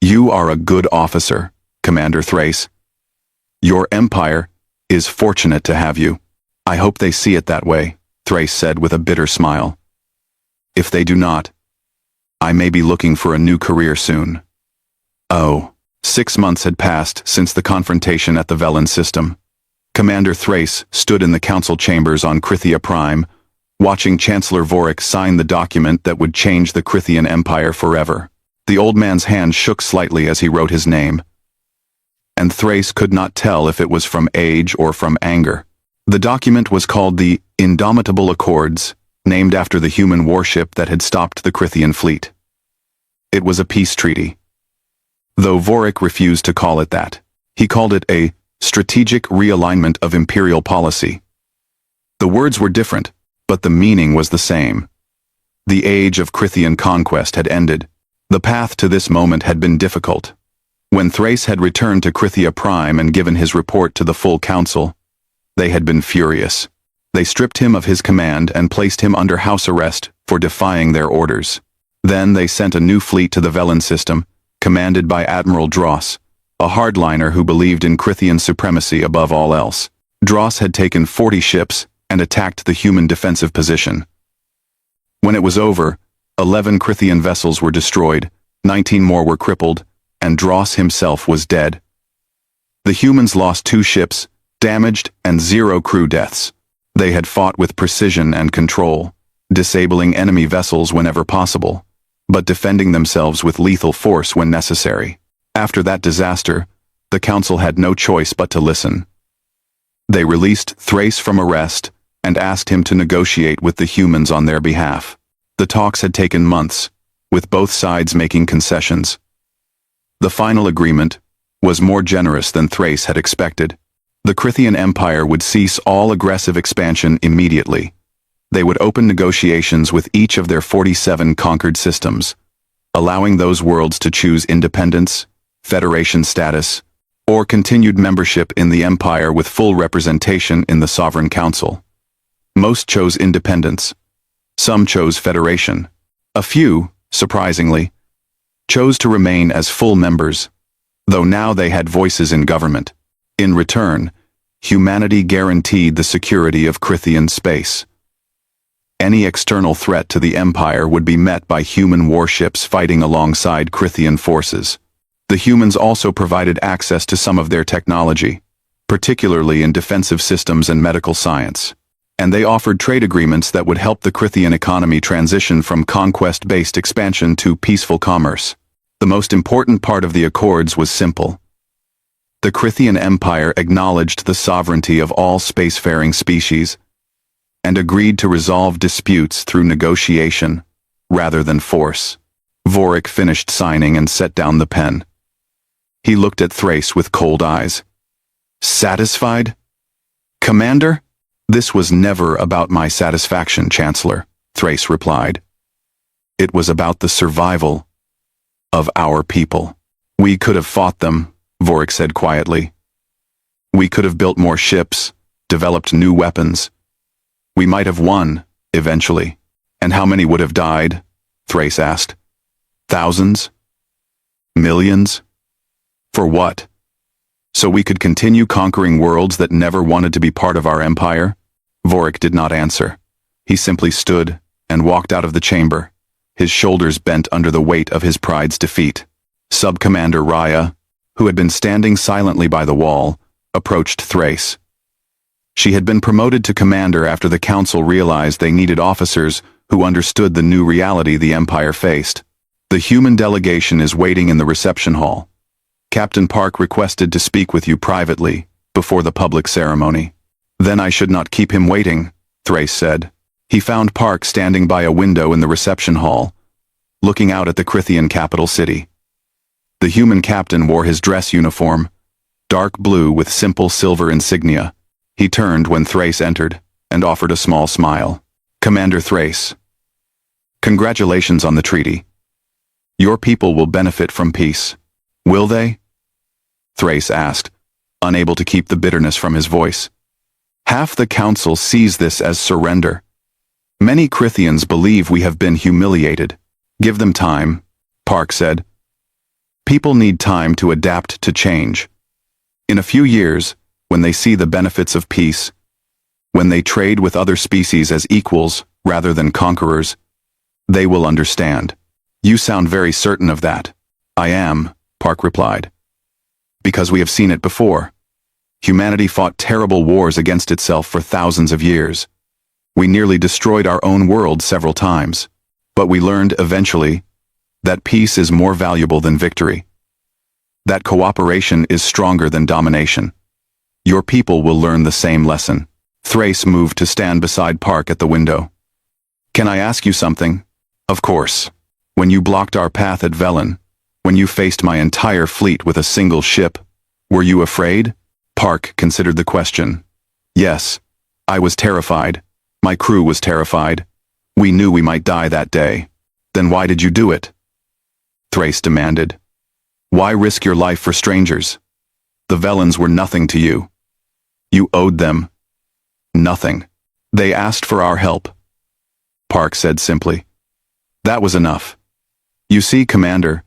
[SPEAKER 3] You are a good officer, Commander Thrace. Your empire is fortunate to have you. I hope they see it that way, Thrace said with a bitter smile. If they do not, I may be looking for a new career soon. Oh, 6 months had passed since the confrontation at the Velen system. Commander Thrace stood in the council chambers on Krithia Prime, watching Chancellor Vorik sign the document that would change the Crithian Empire forever. The old man's hand shook slightly as he wrote his name. And Thrace could not tell if it was from age or from anger. The document was called the Indomitable Accords, named after the human warship that had stopped the Crithian fleet. It was a peace treaty. Though Vorik refused to call it that, he called it a strategic realignment of imperial policy. The words were different, but the meaning was the same. The age of Crithian conquest had ended. The path to this moment had been difficult. When Thrace had returned to Krithia Prime and given his report to the full council, they had been furious. They stripped him of his command and placed him under house arrest for defying their orders. Then they sent a new fleet to the Velen system, commanded by Admiral Dross, a hardliner who believed in Crithian supremacy above all else. Dross had taken 40 ships and attacked the human defensive position. When it was over, 11 Crithian vessels were destroyed, 19 more were crippled, and Dross himself was dead. The humans lost 2 ships, damaged, and 0 crew deaths. They had fought with precision and control, disabling enemy vessels whenever possible, but defending themselves with lethal force when necessary. After that disaster, the Council had no choice but to listen. They released Thrace from arrest and asked him to negotiate with the humans on their behalf. The talks had taken months, with both sides making concessions. The final agreement was more generous than Thrace had expected. The Crithian Empire would cease all aggressive expansion immediately. They would open negotiations with each of their 47 conquered systems, allowing those worlds to choose independence, federation status, or continued membership in the Empire with full representation in the Sovereign Council. Most chose independence. Some chose federation. A few, surprisingly, chose to remain as full members, though now they had voices in government. In return, humanity guaranteed the security of Crithian space. Any external threat to the Empire would be met by human warships fighting alongside Crithian forces. The humans also provided access to some of their technology, particularly in defensive systems and medical science, and they offered trade agreements that would help the Crithian economy transition from conquest-based expansion to peaceful commerce. The most important part of the accords was simple. The Crithian Empire acknowledged the sovereignty of all spacefaring species and agreed to resolve disputes through negotiation rather than force. Vorik finished signing and set down the pen. He looked at Thrace with cold eyes. Satisfied? Commander? This was never about my satisfaction, Chancellor, Thrace replied. It was about the survival of our people. We could have fought them, Vorik said quietly. We could have built more ships, developed new weapons. We might have won, eventually. And how many would have died? Thrace asked. Thousands? Millions? For what? So we could continue conquering worlds that never wanted to be part of our empire? Vorik did not answer. He simply stood and walked out of the chamber, his shoulders bent under the weight of his pride's defeat. Sub-Commander Raya, who had been standing silently by the wall, approached Thrace. She had been promoted to commander after the council realized they needed officers who understood the new reality the Empire faced. The human delegation is waiting in the reception hall. Captain Park requested to speak with you privately, before the public ceremony. Then I should not keep him waiting, Thrace said. He found Park standing by a window in the reception hall, looking out at the Crithian capital city. The human captain wore his dress uniform, dark blue with simple silver insignia. He turned when Thrace entered, and offered a small smile. Commander Thrace. Congratulations on the treaty. Your people will benefit from peace. Will they? Thrace asked, unable to keep the bitterness from his voice. Half the council sees this as surrender. Many Crithians believe we have been humiliated. Give them time, Park said. People need time to adapt to change. In a few years, when they see the benefits of peace, when they trade with other species as equals rather than conquerors, they will understand. You sound very certain of that. I am, Park replied. Because we have seen it before. Humanity fought terrible wars against itself for thousands of years. We nearly destroyed our own world several times. But we learned eventually that peace is more valuable than victory. That cooperation is stronger than domination. Your people will learn the same lesson. Thrace moved to stand beside Park at the window. Can I ask you something? Of course. When you blocked our path at Velen, when you faced my entire fleet with a single ship, were you afraid? Park considered the question. Yes. I was terrified. My crew was terrified. We knew we might die that day. Then why did you do it? Thrace demanded. Why risk your life for strangers? The Velens were nothing to you. You owed them nothing. They asked for our help. Park said simply. That was enough. You see, Commander,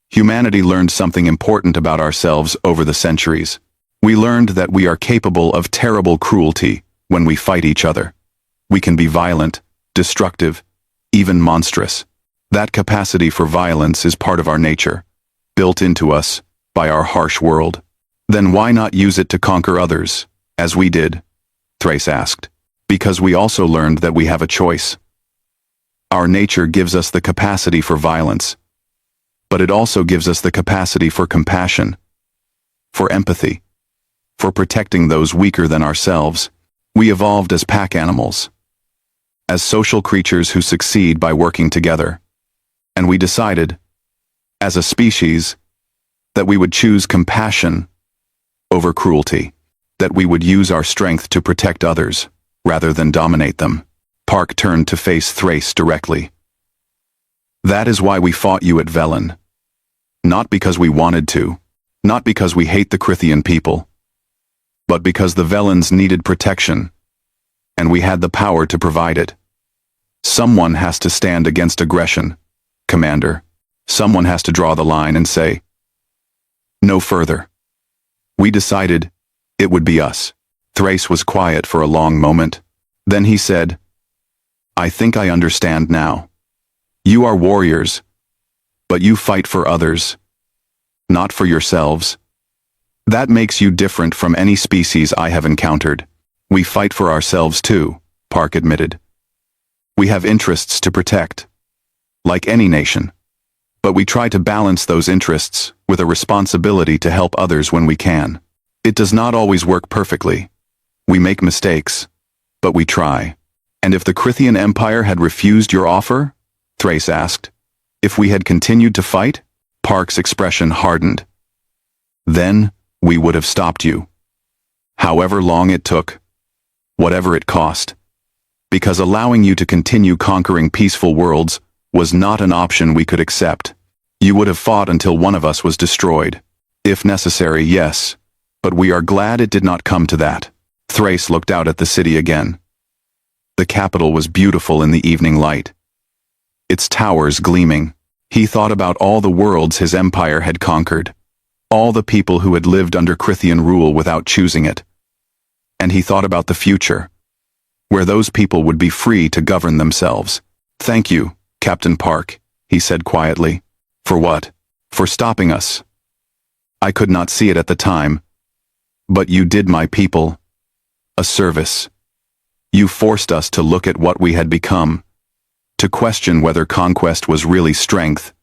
[SPEAKER 3] humanity learned something important about ourselves over the centuries. We learned that we are capable of terrible cruelty when we fight each other. We can be violent, destructive, even monstrous. That capacity for violence is part of our nature, built into us by our harsh world. Then why not use it to conquer others, as we did? Thrace asked. Because we also learned that we have a choice. Our nature gives us the capacity for violence, but it also gives us the capacity for compassion, for empathy, for protecting those weaker than ourselves. We evolved as pack animals, as social creatures who succeed by working together. And we decided, as a species, that we would choose compassion over cruelty, that we would use our strength to protect others, rather than dominate them. Park turned to face Thrace directly. That is why we fought you at Velen. Not because we wanted to, not because we hate the Crithian people, but because the Velens needed protection, and we had the power to provide it. Someone has to stand against aggression, Commander. Someone has to draw the line and say, no further. We decided it would be us. Thrace was quiet for a long moment. Then he said, I think I understand now. You are warriors, but you fight for others, not for yourselves. That makes you different from any species I have encountered. We fight for ourselves too, Park admitted. We have interests to protect, like any nation. But we try to balance those interests with a responsibility to help others when we can. It does not always work perfectly. We make mistakes, but we try. And if the Crithian Empire had refused your offer? Thrace asked. If we had continued to fight? Park's expression hardened. Then we would have stopped you. However long it took, whatever it cost. Because allowing you to continue conquering peaceful worlds was not an option we could accept. You would have fought until one of us was destroyed. If necessary, yes. But we are glad it did not come to that. Thrace looked out at the city again. The capital was beautiful in the evening light, its towers gleaming. He thought about all the worlds his empire had conquered, all the people who had lived under Crithian rule without choosing it. And he thought about the future, where those people would be free to govern themselves. Thank you, Captain Park, he said quietly. For what? For stopping us. I could not see it at the time, but you did my people a service. You forced us to look at what we had become, to question whether conquest was really strength,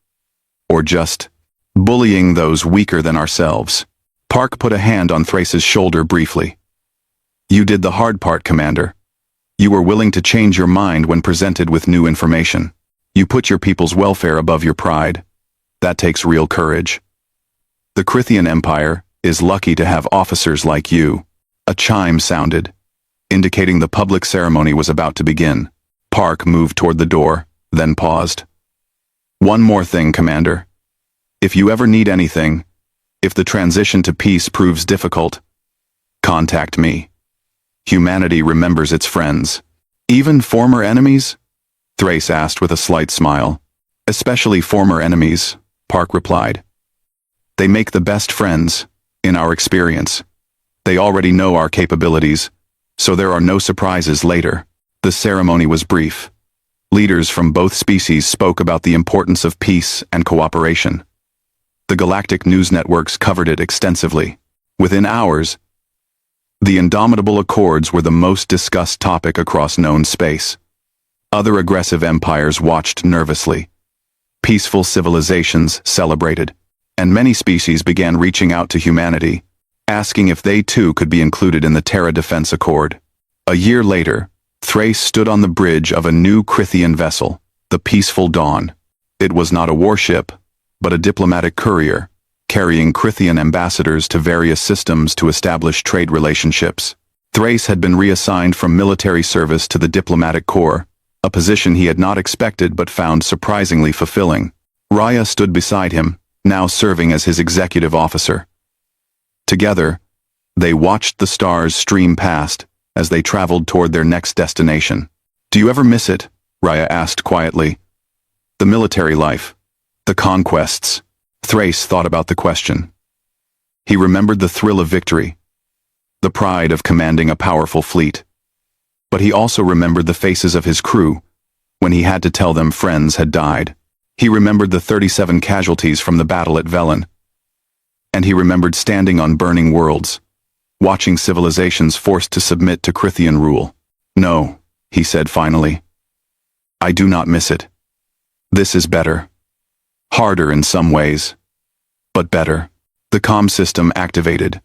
[SPEAKER 3] or just bullying those weaker than ourselves. Park put a hand on Thrace's shoulder briefly. You did the hard part, Commander. You were willing to change your mind when presented with new information. You put your people's welfare above your pride. That takes real courage. The Crithian Empire is lucky to have officers like you. A chime sounded, indicating the public ceremony was about to begin. Park moved toward the door, then paused. One more thing, Commander. If you ever need anything, if the transition to peace proves difficult, contact me. Humanity remembers its friends. Even former enemies? Thrace asked with a slight smile. Especially former enemies, Park replied. They make the best friends, in our experience. They already know our capabilities, so there are no surprises later. The ceremony was brief. Leaders from both species spoke about the importance of peace and cooperation. The galactic news networks covered it extensively. Within hours, the Indomitable Accords were the most discussed topic across known space. Other aggressive empires watched nervously. Peaceful civilizations celebrated, and many species began reaching out to humanity, asking if they too could be included in the Terra Defense Accord. A year later, Thrace stood on the bridge of a new Crithian vessel, the Peaceful Dawn. It was not a warship, but a diplomatic courier, carrying Crithian ambassadors to various systems to establish trade relationships. Thrace had been reassigned from military service to the diplomatic corps, a position he had not expected but found surprisingly fulfilling. Raya stood beside him, now serving as his executive officer. Together, they watched the stars stream past as they traveled toward their next destination. Do you ever miss it? Raya asked quietly. The military life, the conquests. Thrace thought about the question. He remembered the thrill of victory, the pride of commanding a powerful fleet. But he also remembered the faces of his crew when he had to tell them friends had died. He remembered the 37 casualties from the battle at Velen. And he remembered standing on burning worlds, watching civilizations forced to submit to Crithian rule. No, he said finally. I do not miss it. This is better. Harder in some ways, but better. The comm system activated.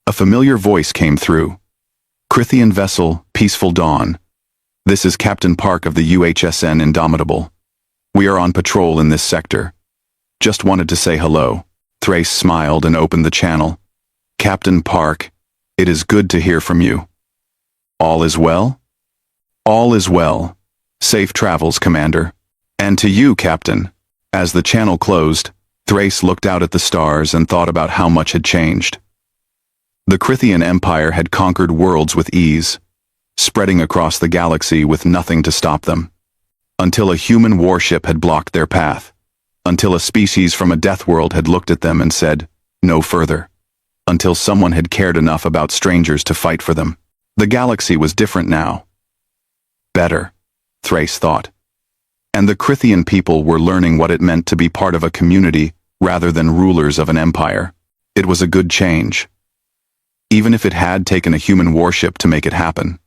[SPEAKER 3] A familiar voice came through. Crithian vessel, Peaceful Dawn. This is Captain Park of the UHSN Indomitable. We are on patrol in this sector. Just wanted to say hello. Thrace smiled and opened the channel. Captain Park, it is good to hear from you. All is well? All is well. Safe travels, Commander. And to you, Captain. As the channel closed, Thrace looked out at the stars and thought about how much had changed. The Crithian Empire had conquered worlds with ease, spreading across the galaxy with nothing to stop them. Until a human warship had blocked their path. Until a species from a death world had looked at them and said, "No further." Until someone had cared enough about strangers to fight for them. The galaxy was different now. Better, Thrace thought. And the Crithian people were learning what it meant to be part of a community rather than rulers of an empire. It was a good change. Even if it had taken a human warship to make it happen.